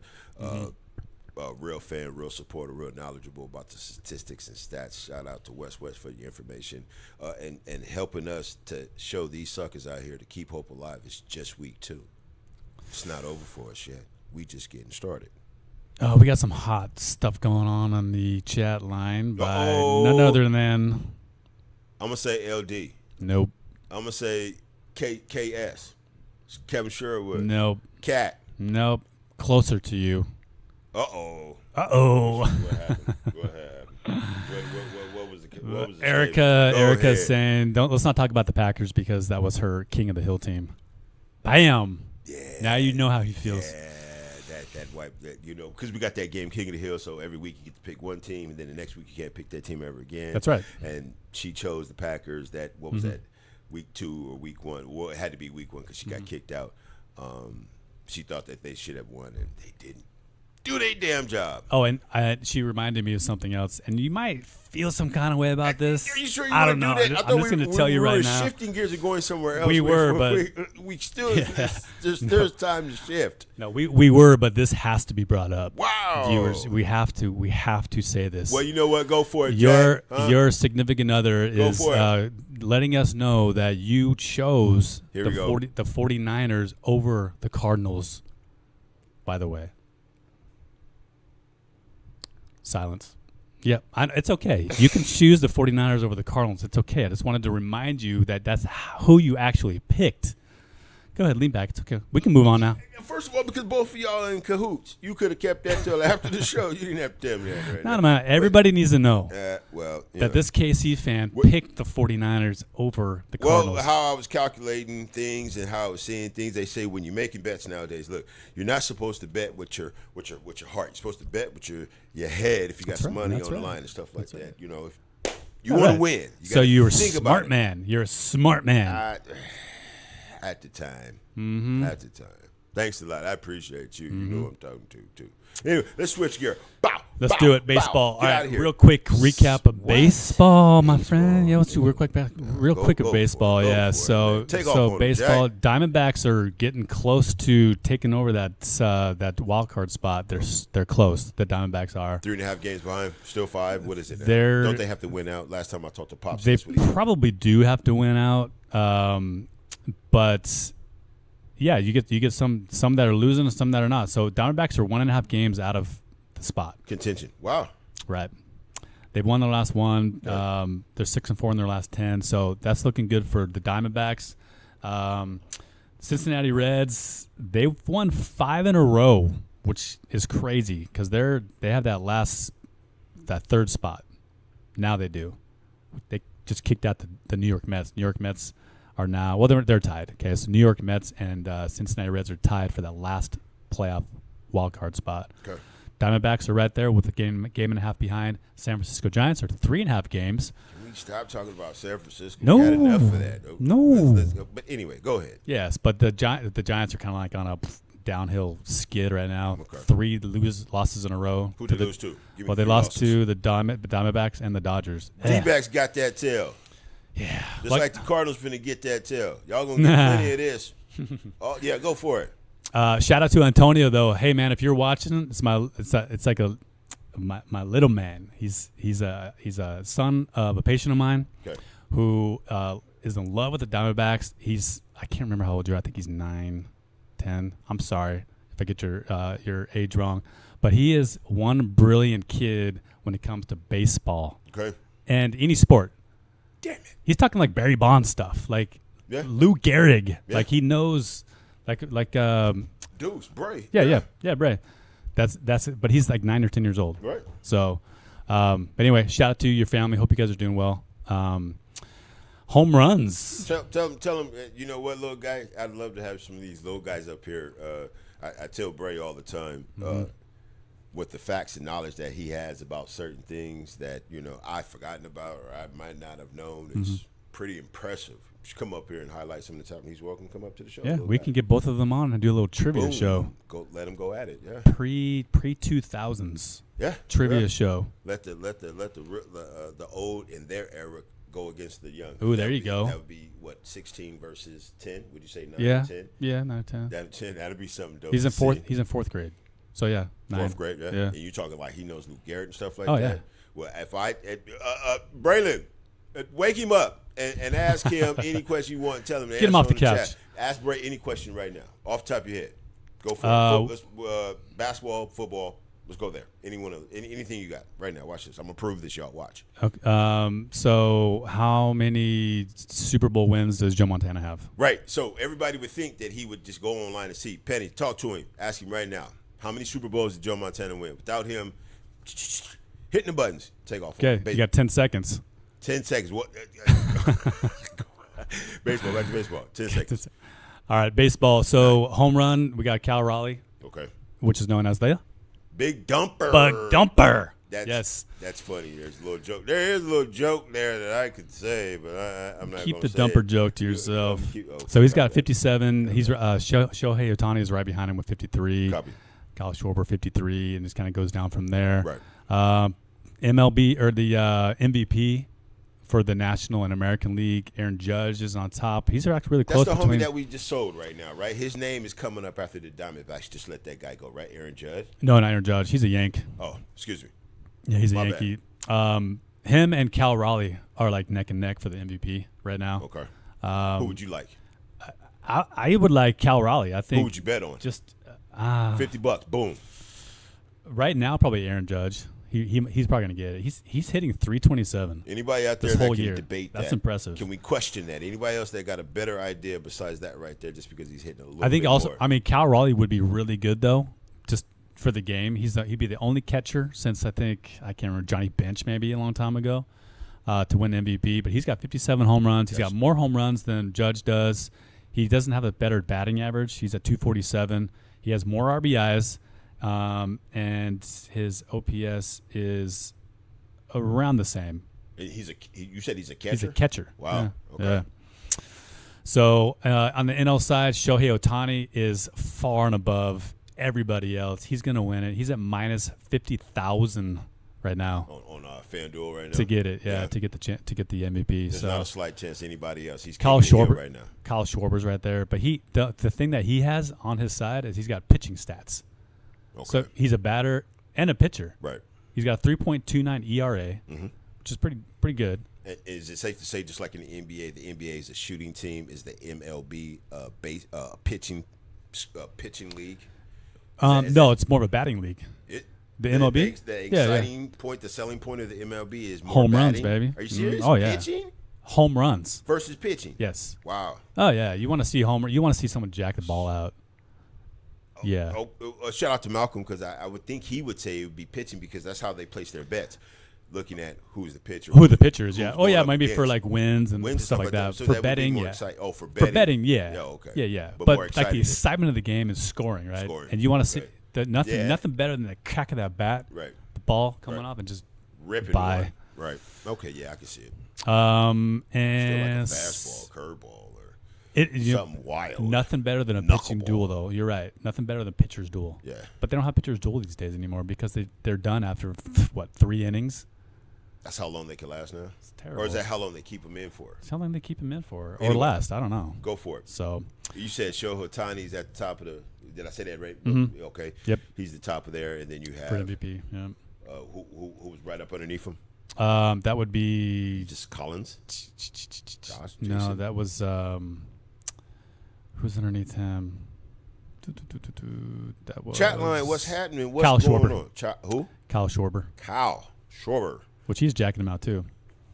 Speaker 1: Real fan, real supporter, real knowledgeable about the statistics and stats. Shout out to West for your information and helping us to show these suckers out here to keep hope alive. It's just week 2. It's not over for us yet. We just getting started.
Speaker 2: We got some hot stuff going on the chat line by none other than.
Speaker 1: I'm gonna say LD.
Speaker 2: Nope.
Speaker 1: I'm gonna say KS. Kevin Sherwood.
Speaker 2: Nope.
Speaker 1: Cat.
Speaker 2: Nope. Closer to you.
Speaker 1: Uh-oh.
Speaker 2: Uh-oh.
Speaker 1: What happened? Go ahead. What was the
Speaker 2: Erica
Speaker 1: statement? Go ahead.
Speaker 2: saying, let's not talk about the Packers because that was her King of the Hill team. Bam.
Speaker 1: Yeah.
Speaker 2: Now you know how he feels.
Speaker 1: Yeah, that wipe that because we got that game King of the Hill, so every week you get to pick one team, and then the next week you can't pick that team ever again.
Speaker 2: That's right.
Speaker 1: And she chose the Packers. What was that? Week 2 or week 1? Well, it had to be week 1 because she got kicked out. She thought that they should have won, and they didn't do their damn job.
Speaker 2: Oh, and she reminded me of something else, and you might feel some kind of way about this.
Speaker 1: Are you sure you
Speaker 2: I
Speaker 1: want
Speaker 2: don't
Speaker 1: to
Speaker 2: know.
Speaker 1: do that? I
Speaker 2: I'm
Speaker 1: thought
Speaker 2: just going to tell you
Speaker 1: we
Speaker 2: right
Speaker 1: were
Speaker 2: now.
Speaker 1: shifting gears and going somewhere else.
Speaker 2: We were, but
Speaker 1: we still there's time to shift.
Speaker 2: No, we were, but this has to be brought up.
Speaker 1: Wow.
Speaker 2: Viewers, we have to say this.
Speaker 1: Well, you know what? Go for it, Jack.
Speaker 2: Your significant other is
Speaker 1: for it.
Speaker 2: letting us know that you chose
Speaker 1: Here
Speaker 2: the
Speaker 1: we go.
Speaker 2: the 49ers over the Cardinals. By the way. Silence. Yep, it's okay. You can choose the 49ers over the Cardinals. It's okay. I just wanted to remind you that that's who you actually picked. Go ahead, lean back. It's okay. We can move on now.
Speaker 1: First of all, because both of y'all are in cahoots, you could have kept that till after the show. You didn't have to tell me that right
Speaker 2: No,
Speaker 1: now.
Speaker 2: everybody needs to know
Speaker 1: Well,
Speaker 2: that this KC fan picked the 49ers over the
Speaker 1: Well,
Speaker 2: Cardinals.
Speaker 1: how I was calculating things and how I was seeing things, they say when you're making bets nowadays, look, you're not supposed to bet with your heart. You're supposed to bet with your head if you got
Speaker 2: That's
Speaker 1: some
Speaker 2: right,
Speaker 1: money
Speaker 2: that's
Speaker 1: on the
Speaker 2: right.
Speaker 1: line and stuff like
Speaker 2: That's
Speaker 1: that.
Speaker 2: right.
Speaker 1: You know, if you want to win. You
Speaker 2: So
Speaker 1: gotta
Speaker 2: you're a
Speaker 1: think about
Speaker 2: smart
Speaker 1: it.
Speaker 2: man. You're a smart man.
Speaker 1: At the time.
Speaker 2: Mm-hmm.
Speaker 1: At the time. Thanks a lot. I appreciate you. You know who I'm talking to, too. Anyway, let's switch gear. Bow.
Speaker 2: Let's
Speaker 1: bow,
Speaker 2: do it.
Speaker 1: bow.
Speaker 2: Baseball.
Speaker 1: Get
Speaker 2: All
Speaker 1: outta
Speaker 2: right,
Speaker 1: here.
Speaker 2: real quick recap of baseball, my friend. Yeah, let's do real quick of
Speaker 1: Go
Speaker 2: baseball.
Speaker 1: for it,
Speaker 2: Yeah,
Speaker 1: man.
Speaker 2: so
Speaker 1: Take off on it,
Speaker 2: baseball.
Speaker 1: Jack.
Speaker 2: Diamondbacks are getting close to taking over that wild card spot. They're close. The Diamondbacks are.
Speaker 1: 3.5 games behind. Still 5. What is it now?
Speaker 2: They're-
Speaker 1: Don't they have to win out? Last time I talked to Pops,
Speaker 2: They
Speaker 1: that's what he said.
Speaker 2: probably do have to win out, but yeah, you get some that are losing and some that are not. So Diamondbacks are 1.5 games out of the spot.
Speaker 1: Contention. Wow.
Speaker 2: Right. They've won their last one.
Speaker 1: Yeah.
Speaker 2: They're 6-4 in their last 10, so that's looking good for the Diamondbacks. Cincinnati Reds, they've won 5 in a row, which is crazy because they have that third spot. Now they do. They just kicked out the New York Mets. New York Mets are now they're tied. Okay, so New York Mets and Cincinnati Reds are tied for that last playoff wild card spot.
Speaker 1: Okay.
Speaker 2: Diamondbacks are right there with a game and a half behind. San Francisco Giants are 3.5 games.
Speaker 1: Can we stop talking about San Francisco?
Speaker 2: No.
Speaker 1: We got enough of that.
Speaker 2: No.
Speaker 1: Let's go. But anyway, go ahead.
Speaker 2: Yes, but the Giants are kind of like on a downhill skid right now.
Speaker 1: Okay.
Speaker 2: 3 losses in a row.
Speaker 1: Who did they lose to? Give me
Speaker 2: Well, they
Speaker 1: 3
Speaker 2: lost
Speaker 1: losses.
Speaker 2: to the Diamondbacks and the Dodgers.
Speaker 1: D-backs got that tail.
Speaker 2: Yeah.
Speaker 1: Just like the Cardinals finna get that tail. Y'all gonna get plenty of this. Oh yeah, go for it.
Speaker 2: Shout out to Antonio though. Hey man, if you're watching, it's like my little man. He's a son of a patient of mine
Speaker 1: Okay.
Speaker 2: who is in love with the Diamondbacks. I can't remember how old you are. I think he's 9, 10. I'm sorry if I get your age wrong, but he is one brilliant kid when it comes to baseball
Speaker 1: Okay.
Speaker 2: and any sport.
Speaker 1: Damn it.
Speaker 2: He's talking like Barry Bonds stuff, like
Speaker 1: Yeah.
Speaker 2: Lou Gehrig.
Speaker 1: Yeah.
Speaker 2: Like he knows, like
Speaker 1: Deuce, Bray.
Speaker 2: yeah, Bray. That's it. But he's like 9 or 10 years old.
Speaker 1: Right.
Speaker 2: So, but anyway, shout out to your family. Hope you guys are doing well. Home runs.
Speaker 1: Tell him. You know what, little guy? I'd love to have some of these little guys up here. I tell Bray all the time. With the facts and knowledge that he has about certain things that I've forgotten about or I might not have known, it's pretty impressive. You should come up here and highlight some of the time. He's welcome to come up to the show.
Speaker 2: Yeah, we can get both of them on and do a little trivia
Speaker 1: Boom.
Speaker 2: show.
Speaker 1: Go, let him go at it. Yeah,
Speaker 2: Pre 2000s
Speaker 1: yeah.
Speaker 2: trivia
Speaker 1: yeah.
Speaker 2: show.
Speaker 1: Let the old in their era go against the young.
Speaker 2: Ooh, there
Speaker 1: That
Speaker 2: you
Speaker 1: would be-
Speaker 2: go.
Speaker 1: That would be what 16 versus 10. Would you say 9
Speaker 2: Yeah,
Speaker 1: or 10?
Speaker 2: yeah, 9 or 10.
Speaker 1: That'd be something dope.
Speaker 2: He's in
Speaker 1: to
Speaker 2: fourth.
Speaker 1: see.
Speaker 2: He's in 4th grade. So yeah, 9.
Speaker 1: 4th grade, yeah.
Speaker 2: Yeah.
Speaker 1: And you talking like he knows Lou Gehrig and stuff like
Speaker 2: Oh,
Speaker 1: that.
Speaker 2: yeah.
Speaker 1: Well, if Braylon, wake him up and ask him any question you want. And tell him to
Speaker 2: Get him
Speaker 1: answer
Speaker 2: off
Speaker 1: on
Speaker 2: the couch.
Speaker 1: chat. Ask Bray any question right now, off the top of your head. Go for it. Let's, basketball, football. Let's go there. Anything you got right now. Watch this. I'm gonna prove this, y'all. Watch.
Speaker 2: Okay. So how many Super Bowl wins does Joe Montana have?
Speaker 1: Right. So everybody would think that he would just go online and see. Penny, talk to him. Ask him right now. How many Super Bowls did Joe Montana win? Without him hitting the buttons, take off.
Speaker 2: Okay, you got 10 seconds.
Speaker 1: 10 seconds. What? Baseball. Back to baseball. 10 seconds.
Speaker 2: All right, baseball. So home run, we got Cal Raleigh,
Speaker 1: Okay.
Speaker 2: which is known as the
Speaker 1: Big dumper.
Speaker 2: Bug Dumper.
Speaker 1: Yes. That's funny. There's a little joke. There is a little joke there that I could say, but I'm not
Speaker 2: Keep
Speaker 1: going
Speaker 2: the
Speaker 1: to
Speaker 2: dumper joke to yourself. So he's got 57. He's Shohei Ohtani is right behind him with 53.
Speaker 1: Copy.
Speaker 2: Kyle Schwarber 53, and just kind of goes down from there.
Speaker 1: Right.
Speaker 2: MLB or the MVP for the National and American League, Aaron Judge is on top. He's actually really close.
Speaker 1: That's the homie that we just sold right now, right? His name is coming up after the Diamondbacks. Just let that guy go, right? Aaron Judge.
Speaker 2: No, not Aaron Judge. He's a Yank.
Speaker 1: Oh, excuse me.
Speaker 2: Yeah, he's a
Speaker 1: My
Speaker 2: Yankee. Him and Cal Raleigh are like neck and neck for the MVP right now.
Speaker 1: Okay. Who would you like?
Speaker 2: I would like Cal Raleigh. I think.
Speaker 1: Who would you bet on?
Speaker 2: Just
Speaker 1: $50. Boom.
Speaker 2: right now, probably Aaron Judge. He's probably gonna get it. He's hitting 327.
Speaker 1: Anybody out there
Speaker 2: This
Speaker 1: that
Speaker 2: whole
Speaker 1: can
Speaker 2: year.
Speaker 1: debate
Speaker 2: That's
Speaker 1: that?
Speaker 2: impressive.
Speaker 1: Can we question that? Anybody else that got a better idea besides that right there, just because he's hitting a little
Speaker 2: I think
Speaker 1: bit
Speaker 2: also.
Speaker 1: more?
Speaker 2: I mean, Cal Raleigh would be really good though, just for the game. He'd be the only catcher since I can't remember Johnny Bench maybe a long time ago to win MVP. But he's got 57 home runs. He's got more home runs than Judge does. He doesn't have a better batting average. He's at 247. He has more RBIs, and his OPS is around the same.
Speaker 1: You said he's a catcher?
Speaker 2: He's a catcher.
Speaker 1: Wow.
Speaker 2: Yeah.
Speaker 1: Okay.
Speaker 2: Yeah. So on the NL side, Shohei Ohtani is far and above everybody else. He's going to win it. He's at minus 50,000 right now
Speaker 1: On FanDuel right now.
Speaker 2: to get it. Yeah, to get the MVP.
Speaker 1: There's
Speaker 2: so
Speaker 1: not a slight chance anybody else. He's
Speaker 2: Kyle
Speaker 1: kicking it
Speaker 2: Schwarber
Speaker 1: right now.
Speaker 2: Kyle Schwarber's right there, but the thing that he has on his side is he's got pitching stats.
Speaker 1: Okay.
Speaker 2: So he's a batter and a pitcher.
Speaker 1: Right.
Speaker 2: He's got a 3.29 ERA, which is pretty good.
Speaker 1: And is it safe to say, just like in the NBA is a shooting team? Is the MLB pitching league?
Speaker 2: No, it's more of a batting league. The MLB?
Speaker 1: The exciting point, the selling point of the MLB is more
Speaker 2: home runs,
Speaker 1: batting.
Speaker 2: baby.
Speaker 1: Are you serious?
Speaker 2: Oh yeah,
Speaker 1: Pitching
Speaker 2: home runs
Speaker 1: versus pitching.
Speaker 2: Yes.
Speaker 1: Wow.
Speaker 2: Oh yeah, you want to see homer? You want to see someone jack the ball out? Yeah.
Speaker 1: Shout out to Malcolm, because I would think he would say it would be pitching, because that's how they place their bets, looking at who's the pitcher.
Speaker 2: Who the pitchers?
Speaker 1: who's
Speaker 2: Yeah. Oh
Speaker 1: going
Speaker 2: yeah,
Speaker 1: up
Speaker 2: maybe for
Speaker 1: against.
Speaker 2: like wins and stuff like that.
Speaker 1: So
Speaker 2: For
Speaker 1: that would be
Speaker 2: betting,
Speaker 1: more
Speaker 2: yeah.
Speaker 1: exciting. For betting.
Speaker 2: For betting, yeah.
Speaker 1: Yeah, okay.
Speaker 2: Yeah.
Speaker 1: But
Speaker 2: But
Speaker 1: more
Speaker 2: like the
Speaker 1: exciting.
Speaker 2: excitement of the game is scoring, right?
Speaker 1: Scoring.
Speaker 2: And you want to see
Speaker 1: Okay.
Speaker 2: nothing better than the crack of that bat,
Speaker 1: Right.
Speaker 2: the ball coming
Speaker 1: Right.
Speaker 2: off and just
Speaker 1: Ripping
Speaker 2: by.
Speaker 1: one. Right. Okay, yeah, I can see it.
Speaker 2: And
Speaker 1: Still like a fastball, curveball, or something wild.
Speaker 2: Nothing better than a pitching
Speaker 1: Knuckleball.
Speaker 2: duel, though. You're right. Nothing better than pitcher's duel.
Speaker 1: Yeah.
Speaker 2: But they don't have pitcher's duel these days anymore because they're done after, 3 innings?
Speaker 1: That's how long they can last now?
Speaker 2: It's terrible.
Speaker 1: Or is that how long they keep them in for?
Speaker 2: It's how long they keep him in for. Or
Speaker 1: Anyway.
Speaker 2: last. I don't know.
Speaker 1: Go for it.
Speaker 2: So,
Speaker 1: You said Shohei Ohtani's at the top of the. Did I say that right? Okay.
Speaker 2: Yep.
Speaker 1: He's the top of there, and then you have
Speaker 2: for MVP, yeah.
Speaker 1: who was right up underneath him?
Speaker 2: That would be
Speaker 1: Just Collins. Josh.
Speaker 2: no.
Speaker 1: Jason?
Speaker 2: That was who's underneath him? That was
Speaker 1: Chat line. What's happening? What's
Speaker 2: Kyle
Speaker 1: going
Speaker 2: Schwarber.
Speaker 1: on? Who?
Speaker 2: Kyle Schwarber,
Speaker 1: Kyle Schwarber.
Speaker 2: which he's jacking him out too.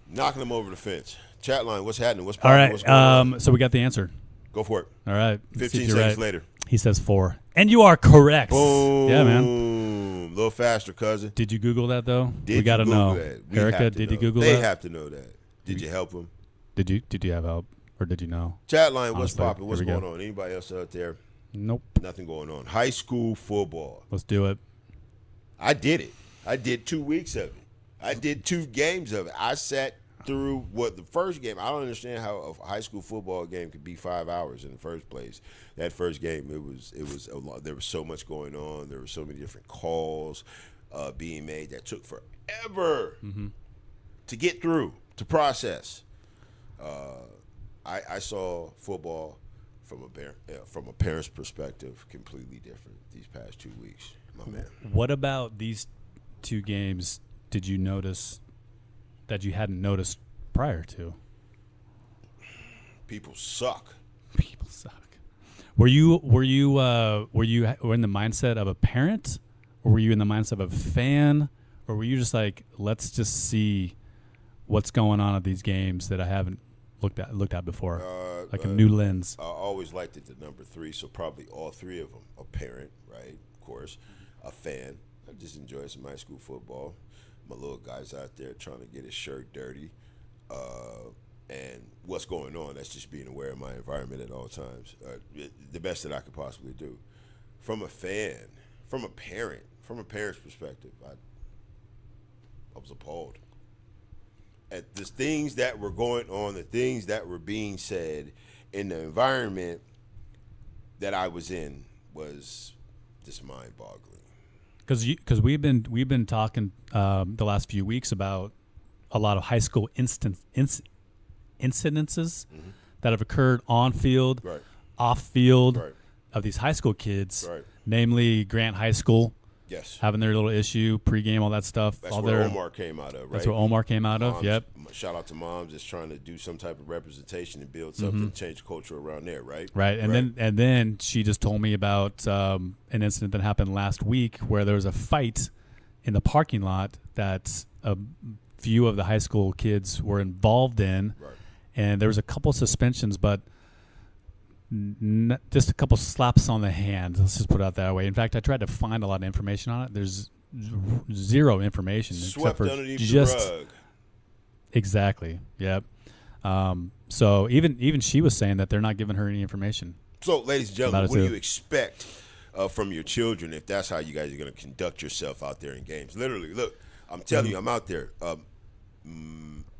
Speaker 1: Knocking him over the fence. Chat line. What's happening? What's
Speaker 2: All
Speaker 1: popping?
Speaker 2: right.
Speaker 1: What's going on?
Speaker 2: So we got the answer.
Speaker 1: Go for it.
Speaker 2: All right. Let's see
Speaker 1: 15
Speaker 2: if you're
Speaker 1: seconds
Speaker 2: right.
Speaker 1: later.
Speaker 2: He says 4, and you are correct.
Speaker 1: Boom.
Speaker 2: Yeah, man.
Speaker 1: A little faster, cousin.
Speaker 2: Did you Google that though?
Speaker 1: Did
Speaker 2: we got to
Speaker 1: you Google
Speaker 2: know.
Speaker 1: that? We
Speaker 2: Erica,
Speaker 1: have to
Speaker 2: did you
Speaker 1: know.
Speaker 2: Google
Speaker 1: They
Speaker 2: that?
Speaker 1: have to know that. Did you help him?
Speaker 2: Did you have help, or did you know?
Speaker 1: Chat line. What's
Speaker 2: Honestly,
Speaker 1: popping? What's
Speaker 2: here we
Speaker 1: going
Speaker 2: go.
Speaker 1: on? Anybody else out there?
Speaker 2: Nope.
Speaker 1: Nothing going on. High school football.
Speaker 2: Let's do it.
Speaker 1: I did it. I did 2 weeks of it. I did 2 games of it. I sat through the first game. I don't understand how a high school football game could be 5 hours in the first place. That first game, it was a lot. There was so much going on. There were so many different calls being made that took forever to get through, to process. I saw football from a parent's perspective completely different these past 2 weeks, my man.
Speaker 2: What about these 2 games? Did you notice that you hadn't noticed prior to?
Speaker 1: People suck.
Speaker 2: People suck. Were you in the mindset of a parent, or were you in the mindset of a fan, or were you just like, let's just see what's going on at these games that I haven't looked at before, like a new lens?
Speaker 1: I always liked it, the number 3, so probably all 3 of them. A parent, right? Of course. A fan. I just enjoy some high school football. My little guy's out there trying to get his shirt dirty. and what's going on. That's just being aware of my environment at all times. The best that I could possibly do. From a fan, from a parent's perspective, I was appalled at the things that were going on, the things that were being said in the environment that I was in was just mind-boggling.
Speaker 2: Because we've been talking the last few weeks about a lot of high school incidences that have occurred on field,
Speaker 1: Right.
Speaker 2: off field,
Speaker 1: Right.
Speaker 2: of these high school kids,
Speaker 1: Right.
Speaker 2: namely Grant High School,
Speaker 1: Yes.
Speaker 2: having their little issue pregame, all that stuff.
Speaker 1: That's
Speaker 2: all
Speaker 1: where
Speaker 2: their,
Speaker 1: Omar came out of, right?
Speaker 2: That's where Omar came out of.
Speaker 1: Moms,
Speaker 2: Yep.
Speaker 1: Shout out to moms that's trying to do some type of representation and build something, change the culture around there, right?
Speaker 2: Right, and then she just told me about an incident that happened last week where there was a fight in the parking lot that a few of the high school kids were involved in,
Speaker 1: Right.
Speaker 2: and there was a couple suspensions, but just a couple slaps on the hand. Let's just put it out that way. In fact, I tried to find a lot of information on it. There's zero information
Speaker 1: Swept
Speaker 2: except for
Speaker 1: underneath
Speaker 2: just
Speaker 1: the rug.
Speaker 2: exactly. Yep. So even she was saying that they're not giving her any information.
Speaker 1: So, ladies and gentlemen,
Speaker 2: About it
Speaker 1: what do
Speaker 2: too.
Speaker 1: you expect from your children if that's how you guys are going to conduct yourself out there in games? Literally, look, I'm telling you, I'm out there.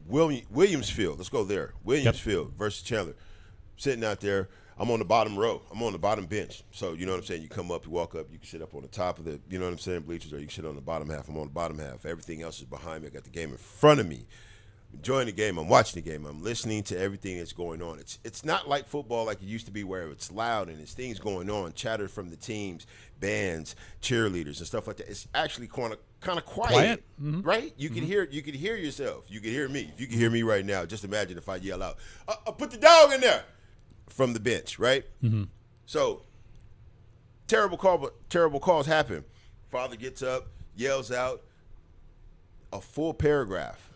Speaker 1: Williamsfield, let's go there. Williamsfield versus Chandler. Sitting out there, I'm on the bottom row. I'm on the bottom bench. So, you know what I'm saying? You come up, you walk up, you can sit up on the top of the, you know what I'm saying, bleachers, or you can sit on the bottom half. I'm on the bottom half. Everything else is behind me. I got the game in front of me. Enjoying the game. I'm watching the game. I'm listening to everything that's going on. It's not like football like it used to be where it's loud and there's things going on, chatter from the teams, bands, cheerleaders, and stuff like that. It's actually kind of quiet. Right? You can hear yourself. You can hear me. If you can hear me right now, just imagine if I yell out, put the dog in there from the bench, right? So terrible calls happen. Father gets up, yells out a full paragraph.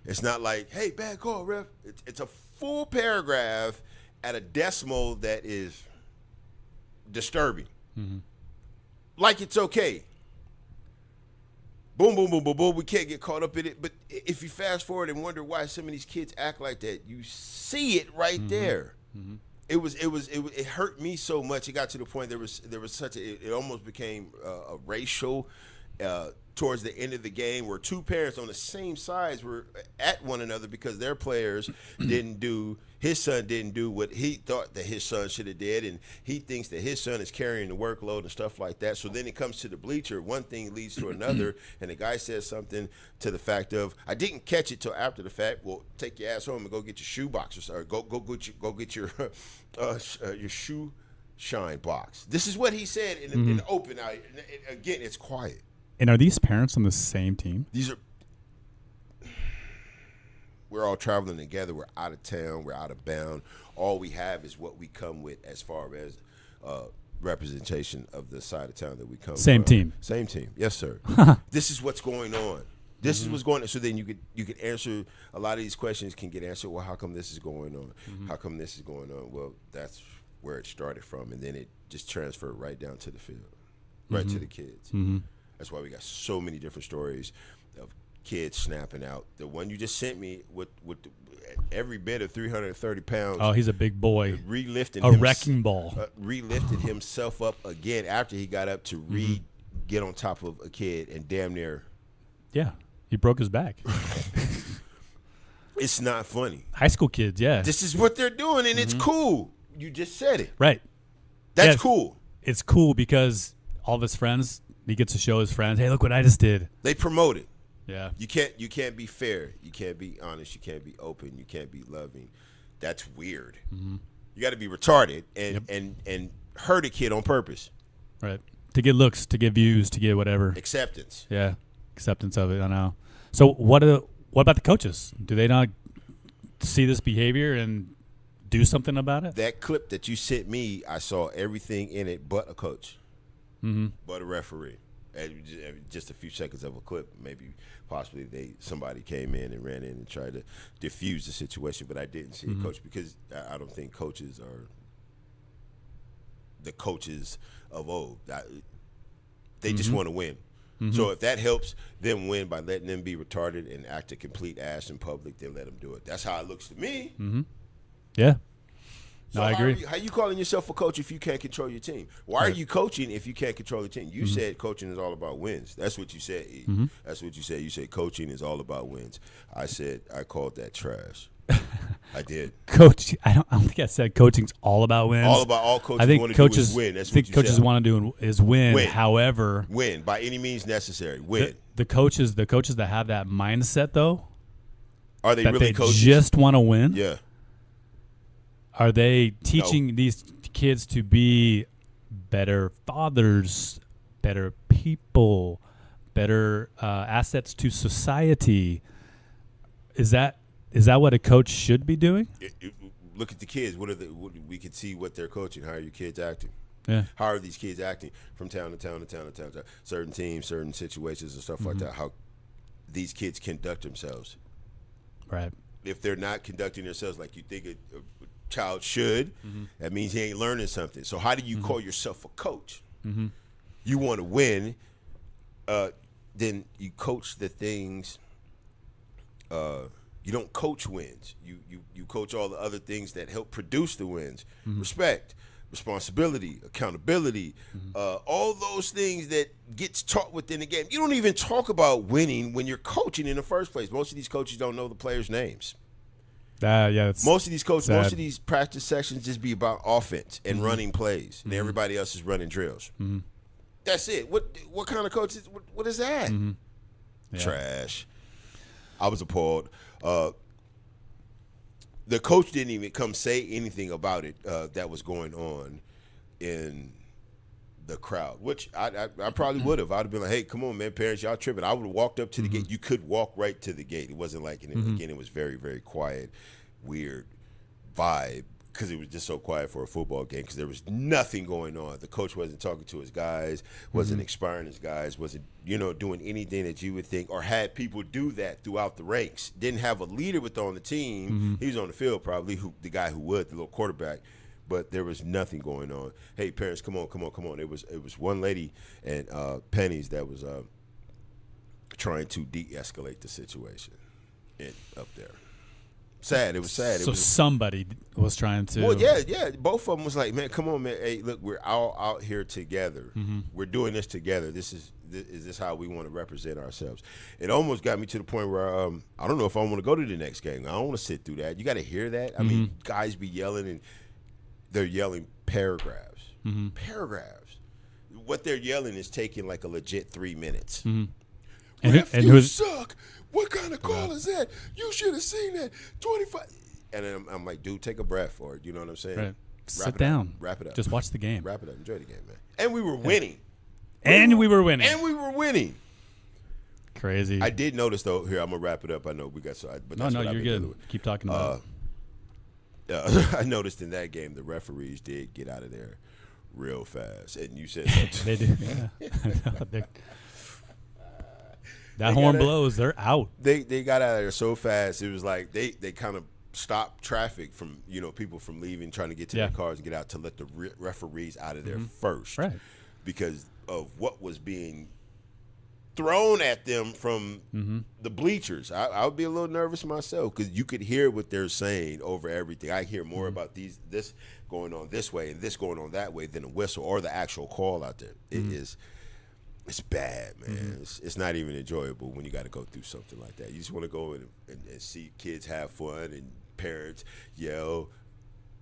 Speaker 1: It's not like, hey, bad call, ref. It's a full paragraph at a decimal that is disturbing. Like it's okay. Boom, boom, boom, boom, boom. We can't get caught up in it. But if you fast forward and wonder why some of these kids act like that, you see it right there. It hurt me so much. It got to the point there was such it almost became a racial. Towards the end of the game, where two parents on the same sides were at one another because their players his son didn't do what he thought that his son should have did, and he thinks that his son is carrying the workload and stuff like that. So then it comes to the bleacher. One thing leads to another, and the guy says something to the fact of, "I didn't catch it till after the fact." Well, take your ass home and go get your shoe box, or go get your shoe shine box. This is what he said in the open. Again, it's quiet.
Speaker 2: And are these parents on the same team?
Speaker 1: We're all traveling together. We're out of town. We're out of bound. All we have is what we come with as far as representation of the side of town that we come
Speaker 2: Same
Speaker 1: from.
Speaker 2: team.
Speaker 1: Same team. Yes, sir. This is what's going on. This is what's going on. So then you could answer a lot of these questions can get answered. Well, how come this is going on? How come this is going on? Well, that's where it started from, and then it just transferred right down to the field, right to the kids. That's why we got so many different stories of kids snapping out. The one you just sent me with every bit of 330 pounds.
Speaker 2: Oh, he's a big boy.
Speaker 1: Relifting
Speaker 2: A wrecking ball.
Speaker 1: Relifted himself up again after he got up to get on top of a kid and damn near.
Speaker 2: Yeah, he broke his back.
Speaker 1: It's not funny.
Speaker 2: High school kids, yeah.
Speaker 1: This is what they're doing, and it's cool. You just said it.
Speaker 2: Right.
Speaker 1: That's
Speaker 2: Yes.
Speaker 1: cool.
Speaker 2: It's cool because all of his friends, he gets to show his friends, hey, look what I just did.
Speaker 1: They promote it.
Speaker 2: Yeah.
Speaker 1: You can't be fair. You can't be honest. You can't be open. You can't be loving. That's weird. You got to be retarded and hurt a kid on purpose.
Speaker 2: Right. To get looks, to get views, to get whatever.
Speaker 1: Acceptance.
Speaker 2: Yeah. Acceptance of it, I know. So what about the coaches? Do they not see this behavior and do something about it?
Speaker 1: That clip that you sent me, I saw everything in it but a coach, but a referee. And just a few seconds of a clip, maybe possibly somebody came in and ran in and tried to diffuse the situation, but I didn't see a coach because I don't think coaches are the coaches of old. They just want to win. So if that helps them win by letting them be retarded and act a complete ass in public, then let them do it. That's how it looks to me.
Speaker 2: Yeah.
Speaker 1: So
Speaker 2: No, I agree.
Speaker 1: How you calling yourself a coach if you can't control your team? Why are you coaching if you can't control your team? You said coaching is all about wins. That's what you said, E. That's what you said. You said coaching is all about wins. I called that trash. I did.
Speaker 2: Coach, I don't think I said coaching's all about wins.
Speaker 1: All coaches
Speaker 2: I think
Speaker 1: want to
Speaker 2: coaches
Speaker 1: do is win. That's
Speaker 2: I think
Speaker 1: what you
Speaker 2: coaches
Speaker 1: said.
Speaker 2: want to do is win.
Speaker 1: Win.
Speaker 2: However,
Speaker 1: Win by any means necessary. Win.
Speaker 2: the coaches that have that mindset though,
Speaker 1: Are they
Speaker 2: that
Speaker 1: really
Speaker 2: they
Speaker 1: coaches?
Speaker 2: just want to win.
Speaker 1: Yeah.
Speaker 2: Are they teaching these kids to be better fathers, better people, better assets to society? Is that what a coach should be doing?
Speaker 1: Look at the kids. We can see what they're coaching. How are your kids acting?
Speaker 2: Yeah.
Speaker 1: How are these kids acting from town to town to town to town? Certain teams, certain situations, and stuff like that. How these kids conduct themselves.
Speaker 2: Right.
Speaker 1: If they're not conducting themselves like you think a child should, that means he ain't learning something. So how do you call yourself a coach? You want to win, then you coach the things. You don't coach wins. You coach all the other things that help produce the wins. Respect, responsibility, accountability, all those things that gets taught within the game. You don't even talk about winning when you're coaching in the first place. Most of these coaches don't know the players' names. Most of these coaches,
Speaker 2: sad.
Speaker 1: most of these practice sections just be about offense and running plays, and everybody else is running drills. That's it. What kind of coach is? What is that?
Speaker 2: Yeah.
Speaker 1: Trash. I was appalled. The coach didn't even come say anything about it that was going on in the crowd, which I probably would have. I'd have been like, hey, come on, man, parents, y'all tripping. I would have walked up to the gate. You could walk right to the gate. It wasn't like, again, it was very, very quiet, weird vibe because it was just so quiet for a football game because there was nothing going on. The coach wasn't talking to his guys, wasn't inspiring his guys, wasn't, doing anything that you would think or had people do that throughout the ranks. Didn't have a leader on the team. He was on the field probably, the guy who would, the little quarterback. But there was nothing going on. Hey, parents, come on. It was one lady and Pennies that was trying to de-escalate the situation up there. Sad. It was sad.
Speaker 2: So somebody was trying to.
Speaker 1: Well, yeah. Both of them was like, man, come on, man. Hey, look, we're all out here together. We're doing this together. Is this how we want to represent ourselves? It almost got me to the point where I don't know if I want to go to the next game. I don't want to sit through that. You got to hear that. I mean, guys be yelling and they're yelling paragraphs. Paragraphs. What they're yelling is taking like a legit 3 minutes. Ref, you suck. What kind of call is that? You should have seen that. 25. And then I'm like, dude, take a breath for it. You know what I'm saying?
Speaker 2: Right. Sit down.
Speaker 1: Wrap it up.
Speaker 2: Just watch the game.
Speaker 1: Wrap it up. Enjoy the game, man. And we were winning.
Speaker 2: And we were winning.
Speaker 1: And we were winning.
Speaker 2: Crazy.
Speaker 1: I did notice, though, here, I'm going to wrap it up. I know we got so, but that's
Speaker 2: No,
Speaker 1: what I've
Speaker 2: you're
Speaker 1: been
Speaker 2: good.
Speaker 1: dealing with.
Speaker 2: Keep talking about
Speaker 1: I noticed in that game the referees did get out of there real fast. And you said something.
Speaker 2: They do. Yeah. That horn blows. They're out.
Speaker 1: They got out of there so fast. It was like they kind of stopped traffic from people from leaving, trying to get to their cars and get out to let the referees out of there first,
Speaker 2: Right?
Speaker 1: Because of what was being thrown at them from the bleachers. I would be a little nervous myself because you could hear what they're saying over everything. I hear more about this going on this way and this going on that way than a whistle or the actual call out there. It's bad, man. It's not even enjoyable when you got to go through something like that. You just want to go and see kids have fun and parents yell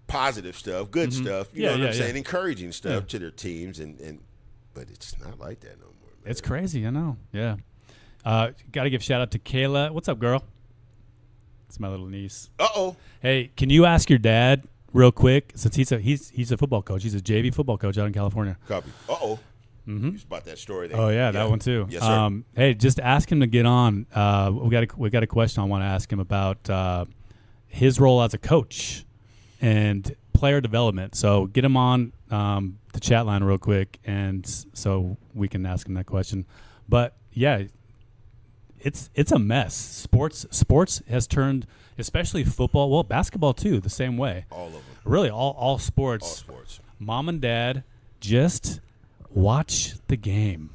Speaker 1: positive stuff, good stuff. You know what I'm saying? Encouraging stuff to their teams, but it's not like that no more, man.
Speaker 2: It's crazy, I know. Yeah. Got to give shout out to Kayla. What's up, girl? It's my little niece.
Speaker 1: Uh-oh.
Speaker 2: Hey, can you ask your dad real quick, since he's a football coach. He's a JV football coach out in California.
Speaker 1: Copy. Uh-oh. It's about that story.
Speaker 2: Oh yeah, that one too.
Speaker 1: Yes, sir.
Speaker 2: Hey, just ask him to get on. We got a question I want to ask him about his role as a coach and player development. So get him on the chat line real quick, and so we can ask him that question. But yeah, it's a mess. Sports has turned, especially football. Well, basketball too, the same way.
Speaker 1: All of them.
Speaker 2: Really, all sports.
Speaker 1: All sports.
Speaker 2: Mom and dad just watch the game.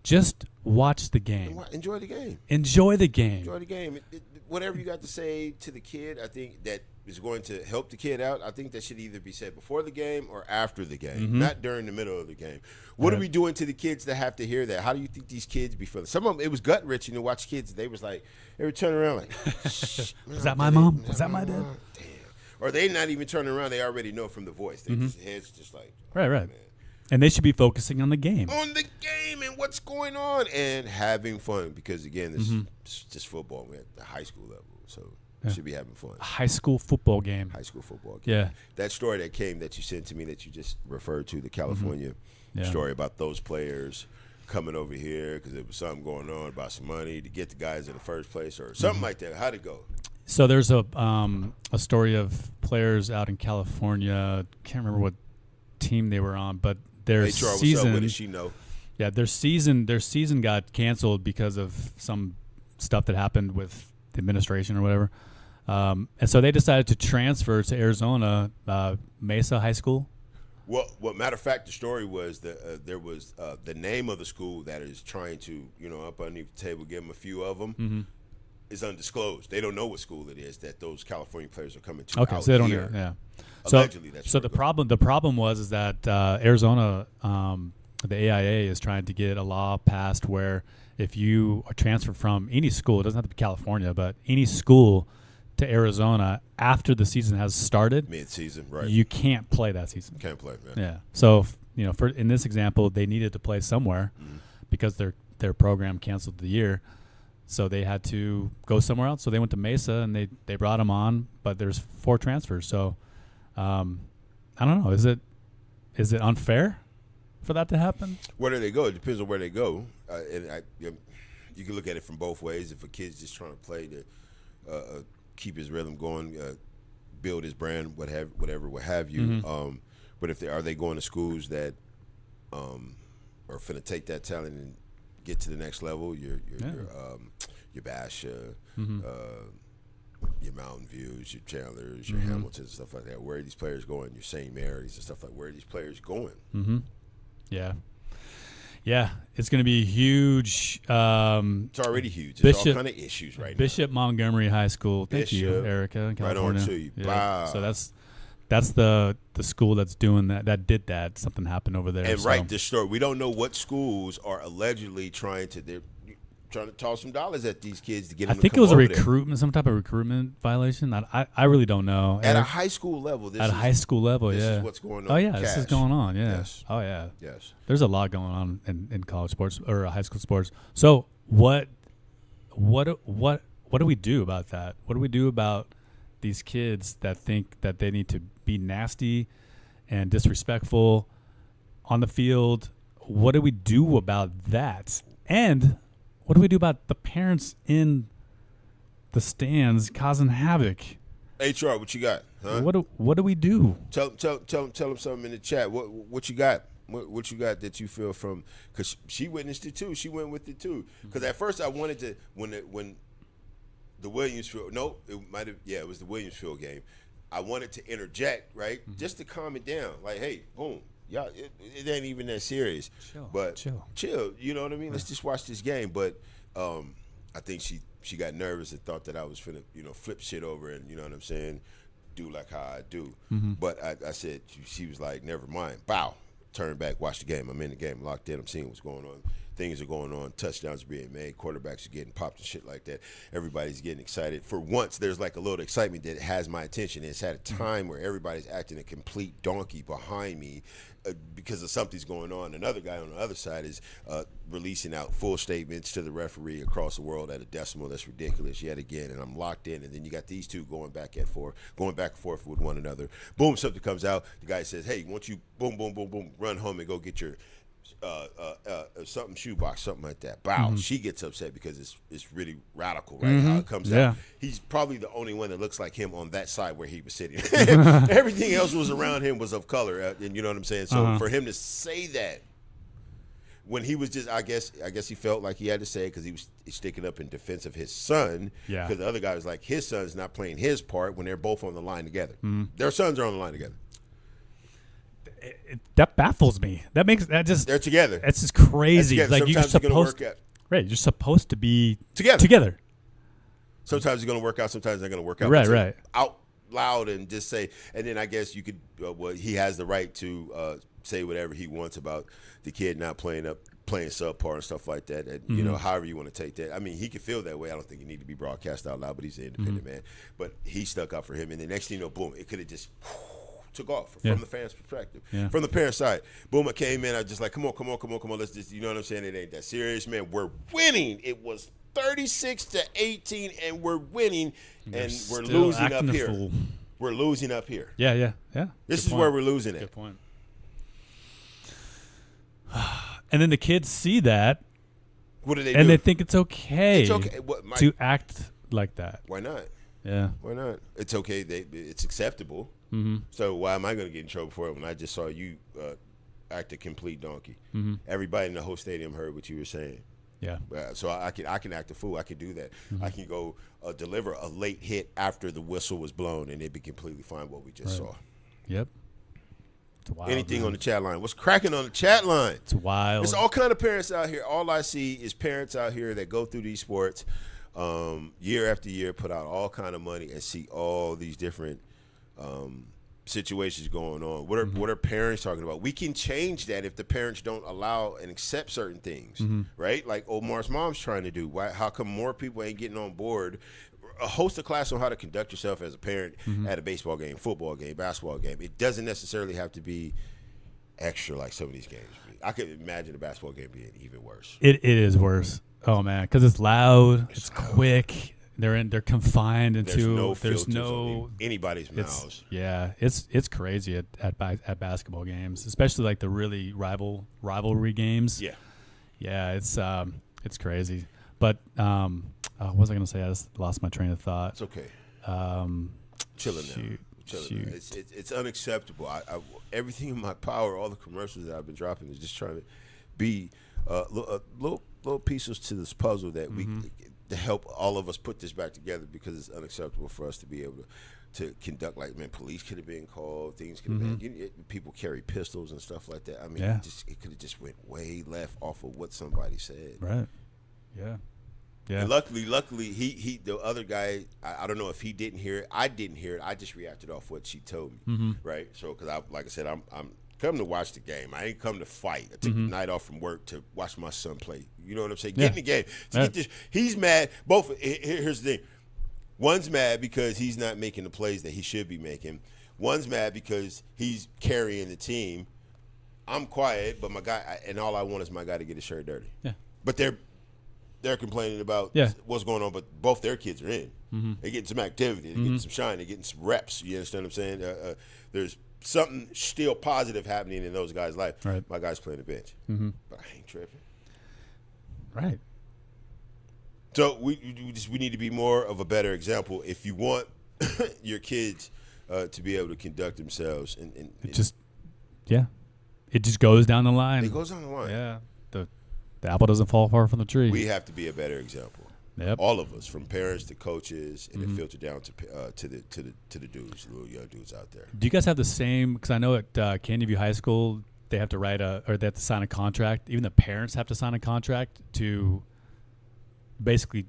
Speaker 2: Just watch the game.
Speaker 1: Enjoy the game.
Speaker 2: Enjoy the game.
Speaker 1: Enjoy the game. Whatever you got to say to the kid, I think that is going to help the kid out. I think that should either be said before the game or after the game, not during the middle of the game. What are we doing to the kids that have to hear that? How do you think these kids be feeling? Some of them, it was gut-wrenching to watch kids. They was like, they were turning around like,
Speaker 2: was that my mom? Was that my dad?
Speaker 1: Damn. Or they not even turning around. They already know from the voice. They just heads just like,
Speaker 2: Right.
Speaker 1: man.
Speaker 2: And they should be focusing on the game.
Speaker 1: On the game and what's going on and having fun because, again, this is just football. We're at the high school level, so we should be having fun.
Speaker 2: A high school football game.
Speaker 1: High school football game.
Speaker 2: Yeah.
Speaker 1: That story that came that you sent to me that you just referred to, the California story about those players coming over here because there was something going on about some money to get the guys in the first place or something like that. How'd it go?
Speaker 2: So there's a story of players out in California. Can't remember what team they were on, but their
Speaker 1: HR,
Speaker 2: season.
Speaker 1: what's up with it? She know.
Speaker 2: Yeah, their season got canceled because of some stuff that happened with the administration or whatever. And so they decided to transfer to Arizona, Mesa High School.
Speaker 1: Well, matter of fact, the story was that there was the name of the school that is trying to, up underneath the table, give them a few of them, is undisclosed. They don't know what school it is that those California players are coming to.
Speaker 2: Okay,
Speaker 1: out
Speaker 2: so they don't
Speaker 1: here.
Speaker 2: know. Yeah.
Speaker 1: Allegedly, that's
Speaker 2: so the problem was that Arizona, the AIA is trying to get a law passed where if you are transferred from any school, it doesn't have to be California, but any school to Arizona after the season has started,
Speaker 1: mid-season, right?
Speaker 2: You can't play that season.
Speaker 1: Can't play, man.
Speaker 2: Yeah. So for in this example, they needed to play somewhere because their program canceled the year. So they had to go somewhere else. So they went to Mesa and they brought them on, but there's 4 transfers. So I don't know. Is it unfair for that to happen?
Speaker 1: Where do they go? It depends on where they go. You can look at it from both ways. If a kid's just trying to play to keep his rhythm going, build his brand, what have you. But if are they going to schools that are finna take that talent and get to the next level? Your Bash, your Mountain Views, your Chandlers, your Hamiltons, stuff like that. Where are these players going? Your St. Mary's and stuff like. Where are these players going?
Speaker 2: Yeah. Yeah, it's going to be huge.
Speaker 1: It's already huge. There's all kind of issues right now.
Speaker 2: Bishop Montgomery High School. Thank you, Erica, in California.
Speaker 1: Right on to you.
Speaker 2: Yeah.
Speaker 1: Wow.
Speaker 2: So that's the school that's doing that. That did that. Something happened over there.
Speaker 1: And right, this story. We don't know what schools are allegedly trying to toss some dollars at these kids to get them.
Speaker 2: I think it was a recruitment, some type of recruitment violation. I really don't know.
Speaker 1: At a high school level.
Speaker 2: At a high school level,
Speaker 1: this
Speaker 2: yeah.
Speaker 1: is what's going on.
Speaker 2: Oh yeah, this is going on. Yeah.
Speaker 1: Yes.
Speaker 2: Oh yeah.
Speaker 1: Yes.
Speaker 2: There's a lot going on in college sports or high school sports. So what do we do about that? What do we do about these kids that think that they need to be nasty and disrespectful on the field? What do we do about that? And what do we do about the parents in the stands causing havoc?
Speaker 1: HR, what you got? Huh?
Speaker 2: What do we do?
Speaker 1: Tell them something in the chat. What you got? What you got that you feel from? Because she witnessed it too. She went with it too. Because at first I wanted to when the Williamsfield. No, it might have. Yeah, it was the Williamsfield game. I wanted to interject, right, just to calm it down. Like, hey, boom. Y'all, it ain't even that serious. Chill. You know what I mean? Let's just watch this game. But I think she got nervous and thought that I was finna, flip shit over and, you know what I'm saying, do like how I do. But I said, she was like, never mind. Bow. Turn back, watch the game. I'm in the game, locked in. I'm seeing what's going on. Things are going on. Touchdowns are being made. Quarterbacks are getting popped and shit like that. Everybody's getting excited. For once, there's like a little excitement that has my attention. It's at a time where everybody's acting a complete donkey behind me because of something's going on. Another guy on the other side is releasing out full statements to the referee across the world at a decimal that's ridiculous yet again. And I'm locked in. And then you got these two going back and forth with one another. Boom, something comes out. The guy says, hey, won't you boom, boom, boom, boom, run home and go get your something shoebox, something like that. Bow. She gets upset because it's really radical, right? How it comes out. He's probably the only one that looks like him on that side where he was sitting. Everything else was around him was of color, and you know what I'm saying. So for him to say that when he was just, I guess he felt like he had to say it because he was sticking up in defense of his son. Yeah. Because the other guy was like, his son's not playing his part when they're both on the line together. Their sons are on the line together.
Speaker 2: That baffles me. They're together. That's just crazy.
Speaker 1: Like
Speaker 2: you're supposed. Right. You're supposed to be
Speaker 1: together. Sometimes it's going to work out. Sometimes it's not going to work out.
Speaker 2: Right,
Speaker 1: But
Speaker 2: right.
Speaker 1: Out loud and just say, and then I guess you could. He has the right to say whatever he wants about the kid not playing subpar and stuff like that. And you know, however you want to take that. I mean, he could feel that way. I don't think he need to be broadcast out loud, but he's an independent man. But he stuck up for him, and the next thing you know, boom, it could have just took off from the fans' perspective.
Speaker 2: Yeah.
Speaker 1: From the parent side, boom, I came in. I was just like, come on. Let's just, you know what I'm saying? It ain't that serious, man. We're winning. It was 36-18, and we're winning, and we're losing up here.
Speaker 2: Fool.
Speaker 1: We're losing up here.
Speaker 2: Yeah.
Speaker 1: This is where we're losing at.
Speaker 2: Good point. And then the kids see that.
Speaker 1: What do they
Speaker 2: and
Speaker 1: do?
Speaker 2: they think it's okay, to act like that.
Speaker 1: Why not?
Speaker 2: Yeah.
Speaker 1: Why not? It's okay. It's acceptable.
Speaker 2: Mm-hmm.
Speaker 1: So why am I going to get in trouble for it when I just saw you act a complete donkey?
Speaker 2: Mm-hmm.
Speaker 1: Everybody in the whole stadium heard what you were saying.
Speaker 2: Yeah.
Speaker 1: So I can act a fool. I can do that.
Speaker 2: Mm-hmm.
Speaker 1: I can go deliver a late hit after the whistle was blown, and it'd be completely fine what we just saw.
Speaker 2: Yep. It's wild.
Speaker 1: Anything
Speaker 2: man.
Speaker 1: on the chat line? What's cracking on the chat line?
Speaker 2: It's wild.
Speaker 1: There's all kind of parents out here. All I see is parents out here that go through these sports year after year, put out all kind of money, and see all these different situations going on. What are parents talking about? We can change that if the parents don't allow and accept certain things, right? Like Omar's mom's trying to do. Why? How come more people ain't getting on board? Host a class on how to conduct yourself as a parent at a baseball game, football game, basketball game. It doesn't necessarily have to be extra like some of these games. I could imagine a basketball game being even worse.
Speaker 2: It is worse. Oh man, because it's loud, it's quick. They're confined into.
Speaker 1: There's no anybody's mouths.
Speaker 2: Yeah, it's crazy at basketball games, especially like the really rivalry games. Yeah, it's crazy. But what was I gonna say? I just lost my train of thought.
Speaker 1: It's okay.
Speaker 2: Chilling
Speaker 1: now. It's unacceptable. I everything in my power, all the commercials that I've been dropping is just trying to be little pieces to this puzzle that we to help all of us put this back together, because it's unacceptable for us to be able to conduct, like, man, police could have been called, things could have been, people carry pistols and stuff like that. I mean, it could have just went way left off of what somebody said.
Speaker 2: Right. Yeah. Yeah.
Speaker 1: And luckily, he the other guy, I don't know if he didn't hear it. I didn't hear it. I just reacted off what she told me, right? So, because like I said, I'm come to watch the game. I ain't come to fight. I took the night off from work to watch my son play. You know what I'm saying? Get in the game. Get this. He's mad. Here's the thing. One's mad because he's not making the plays that he should be making. One's mad because he's carrying the team. I'm quiet, but my guy, and all I want is my guy to get his shirt dirty.
Speaker 2: Yeah.
Speaker 1: But they're complaining about what's going on, but both their kids are in. They're getting some activity. They're getting some shine. They're getting some reps. You understand what I'm saying? There's something still positive happening in those guys' life.
Speaker 2: Right.
Speaker 1: My guy's playing the bench. But I ain't tripping.
Speaker 2: Right.
Speaker 1: So we need to be more of a better example if you want your kids to be able to conduct themselves. And
Speaker 2: it just goes down the line.
Speaker 1: It goes down the line.
Speaker 2: Yeah. The apple doesn't fall far from the tree.
Speaker 1: We have to be a better example.
Speaker 2: Yep.
Speaker 1: All of us, from parents to coaches, and it filtered down to the dudes, the little young dudes out there.
Speaker 2: Do you guys have the same? Because I know at Canyon View High School, they have to they have to sign a contract. Even the parents have to sign a contract to basically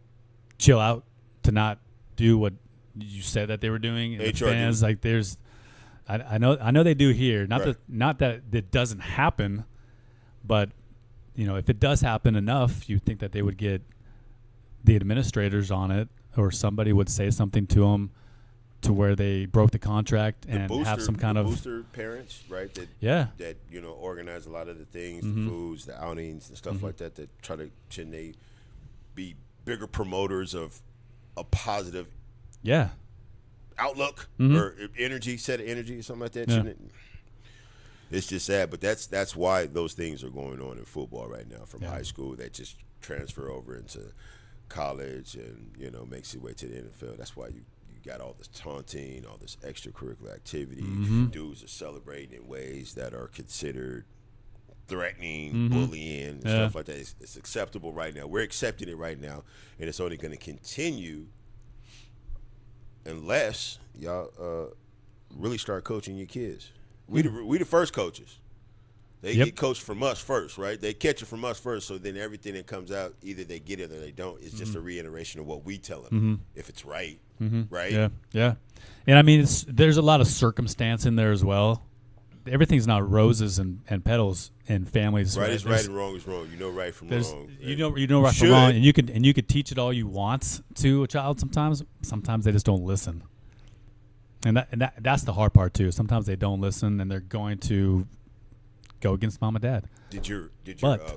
Speaker 2: chill out, to not do what you said that they were doing. And the fans, like, there's, I know they do here. Not that it doesn't happen, but if it does happen enough, you think that they would get the administrators on it, or somebody would say something to them to where they broke the contract and have some kind of
Speaker 1: booster parents, right? That organize a lot of the things, the foods, the outings, and stuff like that. That try to, shouldn't they be bigger promoters of a positive outlook or energy, set of energy, or something like that? Shouldn't it? It's just sad, but that's why those things are going on in football right now, from high school that just transfer over into college and makes its way to the NFL. That's why you got all this taunting, all this extracurricular activity. Dudes are celebrating in ways that are considered threatening, bullying, and stuff like that. It's acceptable right now. We're accepting it right now, and it's only going to continue unless y'all really start coaching your kids. We the first coaches. They get coached from us first, right? They catch it from us first, so then everything that comes out, either they get it or they don't. It's just a reiteration of what we tell them. If it's right, right?
Speaker 2: Yeah. And I mean, there's a lot of circumstance in there as well. Everything's not roses and petals in families.
Speaker 1: Right is right and wrong is wrong. You know right from wrong.
Speaker 2: You know right from wrong, and you could teach it all you want to a child. Sometimes they just don't listen, and that's the hard part too. Sometimes they don't listen, and they're going to go against mom and dad.
Speaker 1: Did your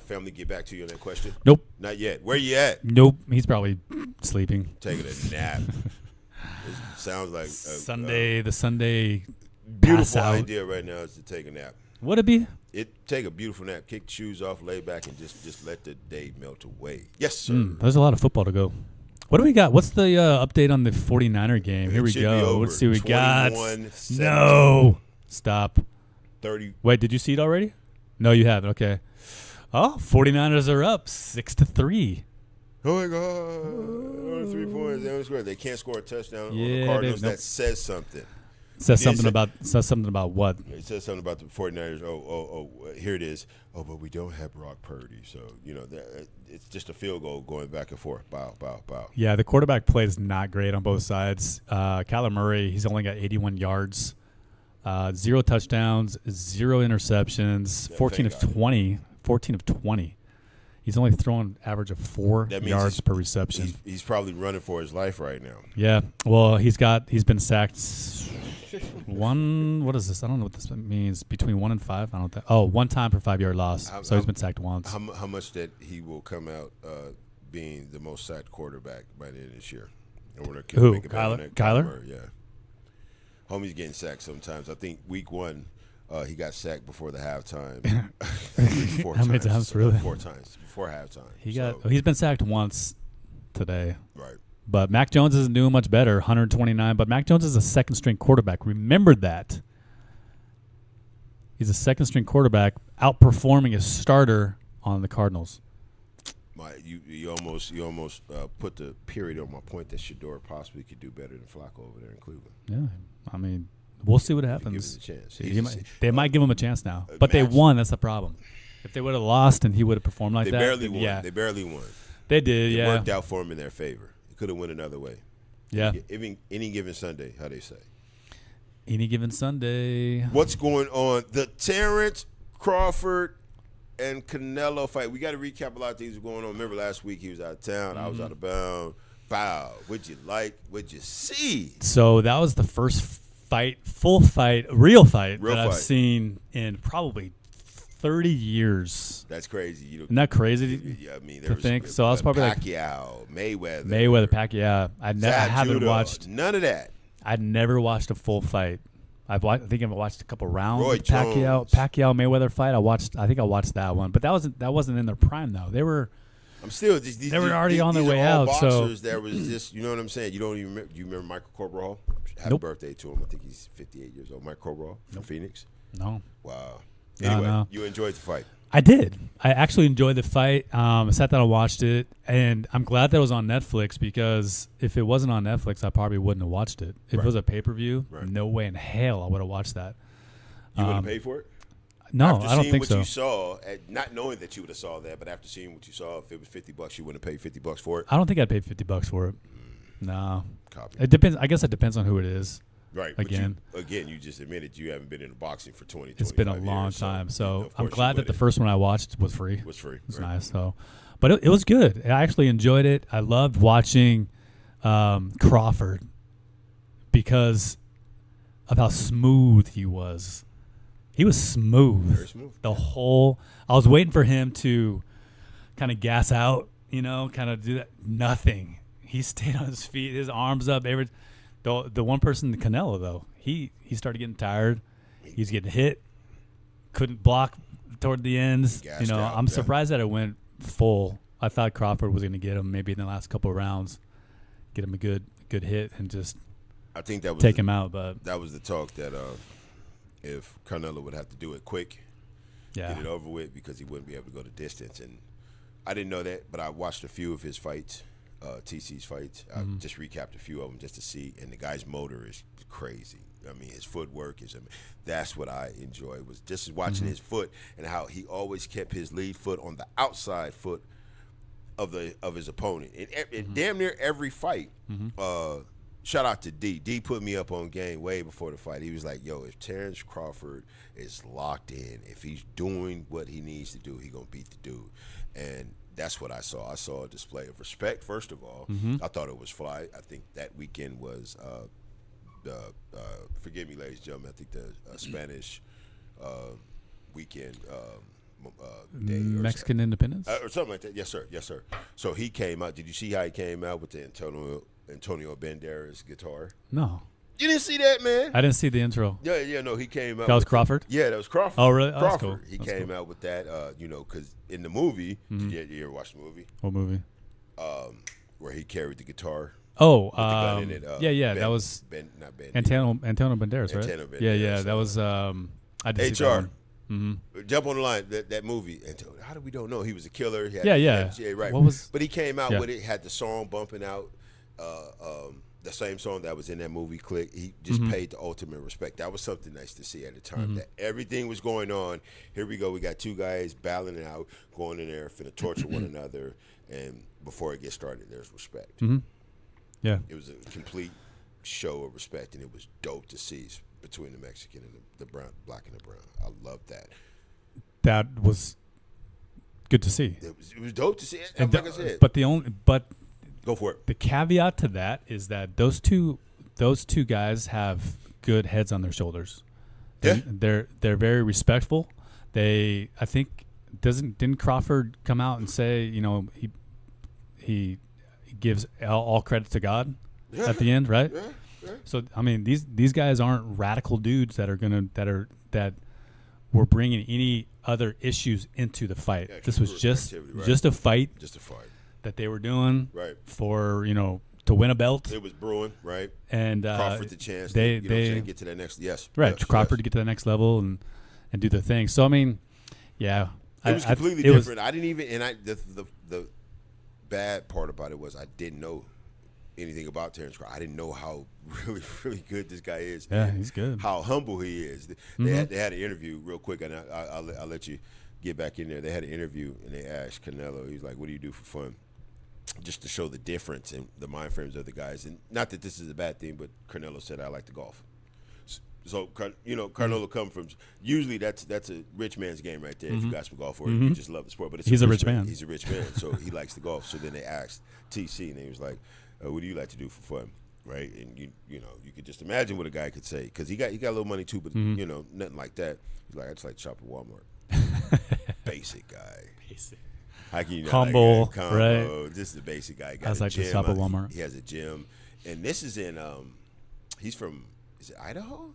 Speaker 1: family get back to you on that question?
Speaker 2: Nope,
Speaker 1: not yet. Where you at?
Speaker 2: Nope, he's probably sleeping,
Speaker 1: taking a nap. It sounds like
Speaker 2: the Sunday.
Speaker 1: Beautiful idea right now is to take a nap.
Speaker 2: Would it be?
Speaker 1: Take a beautiful nap, kick the shoes off, lay back, and just let the day melt away. Yes, sir.
Speaker 2: There's a lot of football to go. What do we got? What's the update on the 49er game? Here we go. Let's see what we got. No. Stop.
Speaker 1: 30.
Speaker 2: Wait, did you see it already? No, you haven't. Okay. Oh, 49ers are up 6-3.
Speaker 1: Oh, my God. Only 3 points. They only scored. They can't score a touchdown on the Cardinals. That says something.
Speaker 2: Says something about what?
Speaker 1: It says something about the 49ers. Oh, here it is. Oh, but we don't have Brock Purdy. So, it's just a field goal going back and forth. Bow.
Speaker 2: Yeah, the quarterback play is not great on both sides. Kyler Murray, he's only got 81 yards, 0 touchdowns, 0 interceptions, 14 of 20. He's only throwing average of 4 yards per reception.
Speaker 1: He's probably running for his life right now.
Speaker 2: Yeah. Well, he's been sacked what is this? I don't know what this means. Between 1 and 5? I don't know. 1 time for 5-yard loss. So he's been sacked once.
Speaker 1: How much that he will come out being the most sacked quarterback by the end of this year?
Speaker 2: Who? Kyler?
Speaker 1: Yeah. Homie's getting sacked sometimes. I think week 1 he got sacked before the halftime. 4
Speaker 2: How many times, really?
Speaker 1: 4 times before halftime.
Speaker 2: He's been sacked once today.
Speaker 1: Right.
Speaker 2: But Mac Jones isn't doing much better, 129. But Mac Jones is a second-string quarterback. Remember that. He's a second-string quarterback outperforming his starter on the Cardinals.
Speaker 1: You almost put the period on my point that Shedeur possibly could do better than Flacco over there in Cleveland.
Speaker 2: Yeah, I mean, we'll see what happens.
Speaker 1: Give him a chance.
Speaker 2: They might give him a chance now, but they won. That's the problem. If they would have lost and he would have performed like that,
Speaker 1: they barely won. Yeah. They barely won.
Speaker 2: They did.
Speaker 1: It worked out for him in their favor. It could have went another way.
Speaker 2: Yeah.
Speaker 1: Any given Sunday, how they say.
Speaker 2: Any given Sunday.
Speaker 1: What's going on? The Terrence Crawford and Canelo fight. We got to recap a lot of things that were going on. Remember last week he was out of town. I was out of bounds. Wow. What'd you like? What'd you see?
Speaker 2: So that was the first fight, real fight I've seen in probably 30 years.
Speaker 1: That's crazy.
Speaker 2: Isn't that crazy?
Speaker 1: Yeah, I mean,
Speaker 2: to think. So I was probably
Speaker 1: Pacquiao,
Speaker 2: Mayweather, Pacquiao. I haven't watched
Speaker 1: none of that.
Speaker 2: I'd never watched a full fight. I think I've watched a couple rounds.
Speaker 1: Roy
Speaker 2: of Pacquiao Mayweather fight. I think I watched that one, but that wasn't in their prime though. They were. They were already on their way out.
Speaker 1: Boxers, there was just, you know what I'm saying. You don't even remember. You remember Michael Corberall? Happy birthday to him. I think he's 58 years old. Michael Corberall from Phoenix.
Speaker 2: No.
Speaker 1: Wow. Anyway,
Speaker 2: no.
Speaker 1: You enjoyed the fight.
Speaker 2: I did. I actually enjoyed the fight. I sat down and watched it, and I'm glad that it was on Netflix because if it wasn't on Netflix, I probably wouldn't have watched it. If it was a pay-per-view, no way in hell I would have watched that.
Speaker 1: You wouldn't pay for it?
Speaker 2: No,
Speaker 1: after
Speaker 2: I don't think so.
Speaker 1: After seeing what you saw, not knowing that you would have saw that, but after seeing what you saw, if it was $50, you wouldn't have paid $50 for it?
Speaker 2: I don't think I'd pay $50 for it. No.
Speaker 1: Copy.
Speaker 2: It depends. I guess it depends on who it is.
Speaker 1: Right.
Speaker 2: Again,
Speaker 1: you just admitted you haven't been in boxing for 20
Speaker 2: It's been a long time. So I'm glad that the first one I watched was free. It's nice. So, but it was good. I actually enjoyed it. I loved watching Crawford because of how smooth he was. He was smooth.
Speaker 1: Very smooth.
Speaker 2: I was waiting for him to kind of gas out, kind of do that. Nothing. He stayed on his feet, his arms up. The one person, Canelo, though, he started getting tired. He was getting hit. Couldn't block toward the ends. I'm surprised that it went full. I thought Crawford was going to get him maybe in the last couple of rounds, get him a good hit and just take him out. But
Speaker 1: that was the talk that if Canelo would have to do it quick, get it over with because he wouldn't be able to go the distance. And I didn't know that, but I watched a few of his fights. TC's fights. I just recapped a few of them just to see, and the guy's motor is crazy. I mean, his footwork is. That's what I enjoy. Was just watching his foot and how he always kept his lead foot on the outside foot of his opponent. In damn near every fight. Shout out to D. D put me up on game way before the fight. He was like, "Yo, if Terrence Crawford is locked in, if he's doing what he needs to do, he gonna beat the dude." And that's what I saw. I saw a display of respect. First of all, I thought it was fly. I think that weekend was. Forgive me, ladies and gentlemen. I think the Spanish weekend day
Speaker 2: Mexican independence
Speaker 1: or something like that. Yes, sir. Yes, sir. So he came out. Did you see how he came out with the Antonio Banderas guitar?
Speaker 2: No,
Speaker 1: You didn't see that, man?
Speaker 2: I didn't see the intro.
Speaker 1: Yeah, no, he came out.
Speaker 2: That was
Speaker 1: with
Speaker 2: Crawford?
Speaker 1: Yeah, that was Crawford.
Speaker 2: Oh, really? Oh,
Speaker 1: Crawford.
Speaker 2: that's cool.
Speaker 1: He
Speaker 2: That's
Speaker 1: came
Speaker 2: cool.
Speaker 1: out with that, because in the movie, you ever watch the movie?
Speaker 2: What movie?
Speaker 1: Where he carried the guitar.
Speaker 2: Oh,
Speaker 1: the gun in it,
Speaker 2: yeah,
Speaker 1: Ben-
Speaker 2: that was
Speaker 1: not Ben.
Speaker 2: Antonio Banderas, right?
Speaker 1: Antonio
Speaker 2: Yeah,
Speaker 1: Banderas,
Speaker 2: that was. I did see that
Speaker 1: HR.
Speaker 2: one.
Speaker 1: Jump on the line. That movie. Antonio, how do we don't know? He was a killer. He had,
Speaker 2: Yeah.
Speaker 1: right.
Speaker 2: What was-
Speaker 1: But he came out
Speaker 2: Yeah.
Speaker 1: with it. Had the song bumping out. The same song that was in that movie, Click. He just paid the ultimate respect. That was something nice to see at the time. That everything was going on. Here we go. We got two guys battling it out, going in there, finna torture one another, and before it gets started, there's respect.
Speaker 2: Yeah,
Speaker 1: It was a complete show of respect, and it was dope to see between the Mexican and the brown, black and the brown. I love that.
Speaker 2: that was good to see.
Speaker 1: It was dope to see.
Speaker 2: And
Speaker 1: Like I said,
Speaker 2: but
Speaker 1: go for it.
Speaker 2: the caveat to that is that those two guys have good heads on their shoulders.
Speaker 1: Yeah.
Speaker 2: They're very respectful. I think didn't Crawford come out and say, he gives all credit to God at the end, right?
Speaker 1: Yeah.
Speaker 2: So I mean, these guys aren't radical dudes that were bringing any other issues into the fight.
Speaker 1: Yeah,
Speaker 2: This was just
Speaker 1: activity, right.
Speaker 2: just a fight
Speaker 1: Just a fight.
Speaker 2: that they were doing
Speaker 1: Right.
Speaker 2: for to win a belt.
Speaker 1: It was brewing, right?
Speaker 2: And
Speaker 1: Crawford the chance
Speaker 2: they
Speaker 1: to get to that next. Yes.
Speaker 2: right
Speaker 1: Yes,
Speaker 2: Crawford to
Speaker 1: yes.
Speaker 2: get to the next level and do their thing. So I mean, yeah,
Speaker 1: It was completely
Speaker 2: it was-
Speaker 1: different. I didn't even, and the bad part about it was I didn't know anything about Terrence Crawford. I didn't know how really, really good this guy is.
Speaker 2: Yeah,
Speaker 1: and
Speaker 2: he's good.
Speaker 1: How humble he is. They had an interview real quick, and I'll let you get back in there. They had an interview, and they asked Canelo. He's like, "What do you do for fun?" Just to show the difference in the mind frames of the guys, and not that this is a bad thing, but Canelo said, "I like to golf." So Canelo come from usually that's a rich man's game right there. If you guys will golf or you just love the sport, but it's
Speaker 2: He's a rich man.
Speaker 1: He's a rich man, so he likes to golf. So then they asked TC, and he was like, "What do you like to do for fun?" Right, and you could just imagine what a guy could say because he got a little money too, but nothing like that. He's like, "I just like to shop at Walmart." Basic guy.
Speaker 2: Basic.
Speaker 1: How can you not
Speaker 2: Humble,
Speaker 1: like that?
Speaker 2: right?
Speaker 1: This is the basic guy. He got
Speaker 2: I was
Speaker 1: a
Speaker 2: like to
Speaker 1: gym.
Speaker 2: shop at Walmart.
Speaker 1: He has a gym, and this is in. He's from. Is it Idaho?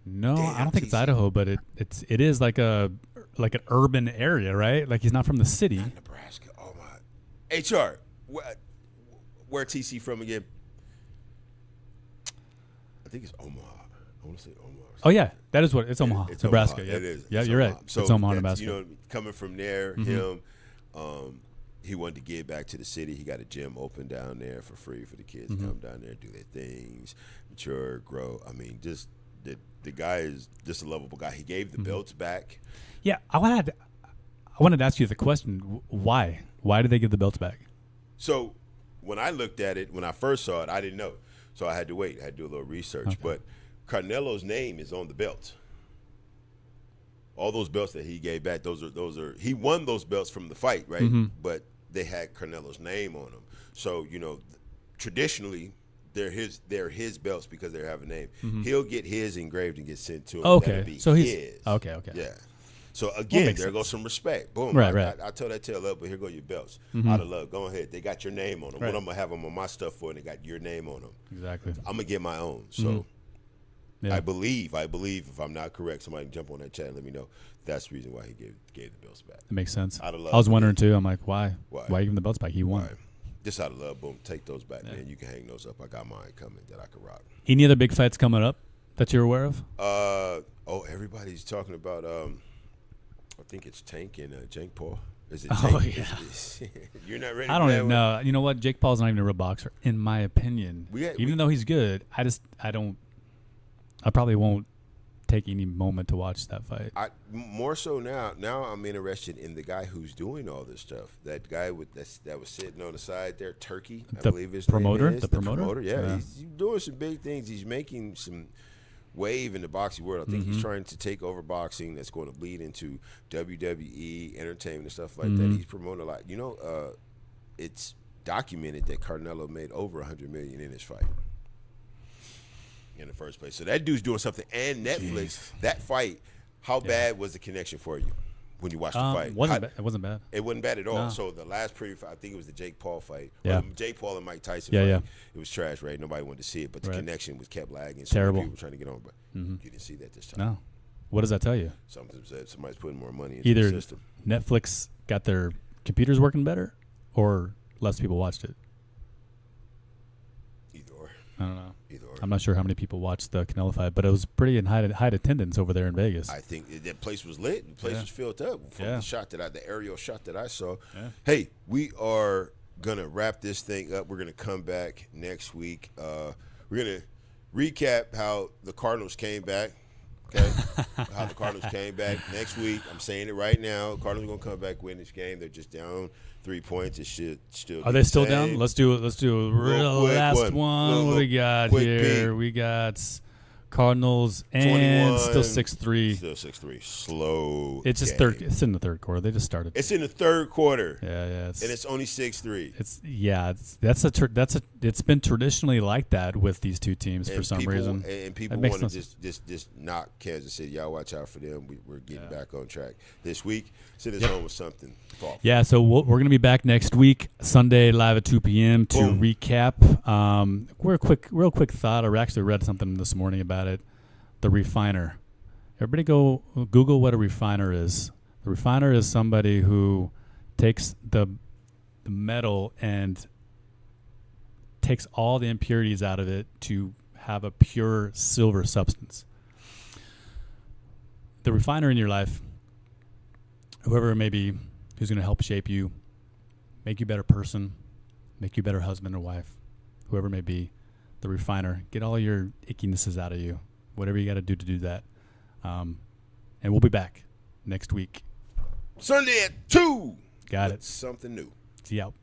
Speaker 2: No,
Speaker 1: Damn,
Speaker 2: I don't think it's
Speaker 1: TC.
Speaker 2: Idaho, but it is like an urban area, right? Like he's not from the city.
Speaker 1: Not Nebraska. Oh my. HR. Where TC from again? I think it's Omaha. I want to say Omaha.
Speaker 2: Oh yeah, that is what it's Omaha,
Speaker 1: It's
Speaker 2: Nebraska.
Speaker 1: Omaha.
Speaker 2: Yeah,
Speaker 1: It is.
Speaker 2: Yeah,
Speaker 1: It's
Speaker 2: you're
Speaker 1: Omaha.
Speaker 2: right.
Speaker 1: So
Speaker 2: it's Omaha,
Speaker 1: that's,
Speaker 2: Nebraska.
Speaker 1: coming from there, him, he wanted to give back to the city. He got a gym open down there for free for the kids to come down there, do their things, mature, grow. I mean, just the guy is just a lovable guy. He gave the belts back.
Speaker 2: Yeah, I wanted to ask you the question: why? Why did they give the belts back?
Speaker 1: So when I looked at it, when I first saw it, I didn't know. So I had to wait. I had to do a little research.
Speaker 2: Okay.
Speaker 1: But Canelo's name is on the belt. All those belts that he gave back, those are he won those belts from the fight, right? But they had Canelo's name on them. So, traditionally they're his belts because they have a name. He'll get his engraved and get sent to him. That'll
Speaker 2: Okay,
Speaker 1: be
Speaker 2: so he's
Speaker 1: his.
Speaker 2: okay.
Speaker 1: Yeah. So again,
Speaker 2: makes
Speaker 1: there
Speaker 2: sense.
Speaker 1: goes some respect. Boom.
Speaker 2: Right,
Speaker 1: I,
Speaker 2: right.
Speaker 1: I told that tale up, but here go your belts. Out of love. Go ahead. They got your name on them.
Speaker 2: Right.
Speaker 1: What I'm gonna have them on my stuff for, and they got your name on them.
Speaker 2: Exactly.
Speaker 1: I'm gonna get my own. So
Speaker 2: Yeah.
Speaker 1: I believe if I'm not correct, somebody can jump on that chat and let me know. That's the reason why he gave the belts back.
Speaker 2: That makes sense.
Speaker 1: Out of love.
Speaker 2: I was wondering too. I'm like, why?
Speaker 1: Why?
Speaker 2: Why give him the belts back? He won.
Speaker 1: Right. Just out of love, boom, take those back, man. You can hang those up. I got mine coming that I can rock.
Speaker 2: Any other big fights coming up that you're aware of?
Speaker 1: Everybody's talking about I think it's Tank and Jake Paul. Is it
Speaker 2: Oh,
Speaker 1: Tank?
Speaker 2: yeah.
Speaker 1: You're not ready
Speaker 2: I
Speaker 1: for
Speaker 2: don't
Speaker 1: that
Speaker 2: even
Speaker 1: one?
Speaker 2: know. You know what? Jake Paul's not even a real boxer, in my opinion.
Speaker 1: We had-
Speaker 2: even though he's good, I don't. I probably won't take any moment to watch that fight.
Speaker 1: More so now. Now I'm interested in the guy who's doing all this stuff. That guy that was sitting on the side there, Turkey, I believe his
Speaker 2: promoter,
Speaker 1: name is.
Speaker 2: the promoter.
Speaker 1: Yeah, he's doing some big things. He's making some wave in the boxing world. I think he's trying to take over boxing. That's going to bleed into WWE entertainment and stuff like that. He's promoting a lot. You know, it's documented that Canelo made over $100 million in his fight. In the first place. So that dude's doing something. And Netflix, that fight, how bad was the connection for you when you watched the fight?
Speaker 2: It wasn't bad.
Speaker 1: It wasn't bad at all.
Speaker 2: No.
Speaker 1: So the last preview fight, I think it was the Jake Paul fight.
Speaker 2: Yeah.
Speaker 1: Jake Paul and Mike Tyson
Speaker 2: Yeah,
Speaker 1: fight.
Speaker 2: yeah.
Speaker 1: It was trash, right? Nobody wanted to see it, but the
Speaker 2: Right.
Speaker 1: connection was kept lagging. So
Speaker 2: Terrible.
Speaker 1: people were trying to get on, but you didn't see that this time.
Speaker 2: No. What does that tell you?
Speaker 1: Something said somebody's putting more money into
Speaker 2: Either
Speaker 1: the system.
Speaker 2: Netflix got their computers working better, or less people watched it.
Speaker 1: Either or.
Speaker 2: I don't know.
Speaker 1: Either or.
Speaker 2: I'm not sure how many people watched the Canelo fight, but it was pretty in high attendance over there in Vegas.
Speaker 1: I think that place was lit. The place was filled up from the aerial shot that I saw.
Speaker 2: Yeah.
Speaker 1: Hey, we are gonna wrap this thing up. We're gonna come back next week. We're gonna recap how the Cardinals came back. Okay, how the Cardinals came back next week. I'm saying it right now. Cardinals are gonna come back, win this game. They're just down 3 points. It should still.
Speaker 2: Are they still down? Let's do a real
Speaker 1: quick
Speaker 2: last one. What we got
Speaker 1: quick
Speaker 2: here?
Speaker 1: peek.
Speaker 2: We got Cardinals and
Speaker 1: 21,
Speaker 2: still 6-3.
Speaker 1: Still 6-3. Slow.
Speaker 2: It's just
Speaker 1: game.
Speaker 2: It's in the third quarter. They just started.
Speaker 1: It's in the third quarter.
Speaker 2: Yeah.
Speaker 1: And it's only 6-3.
Speaker 2: It's been traditionally like that with these two teams for some reason.
Speaker 1: And people
Speaker 2: That makes
Speaker 1: want to
Speaker 2: no
Speaker 1: just knock Kansas City. Y'all watch out for them. We're getting back on track this week. Send us home with something thoughtful.
Speaker 2: Yeah, so we're going to be back next week, Sunday, live at 2 p.m. to
Speaker 1: Boom.
Speaker 2: recap. Real quick thought. I actually read something this morning about it. The refiner. Everybody go Google what a refiner is. The refiner is somebody who takes the metal and takes all the impurities out of it to have a pure silver substance. The refiner in your life, whoever it may be, who's going to help shape you, make you a better person, make you a better husband or wife, whoever it may be, the refiner, get all your ickinesses out of you, whatever you got to do that. And we'll be back next week.
Speaker 1: Sunday at 2.
Speaker 2: Got
Speaker 1: with
Speaker 2: it.
Speaker 1: Something new.
Speaker 2: See you out.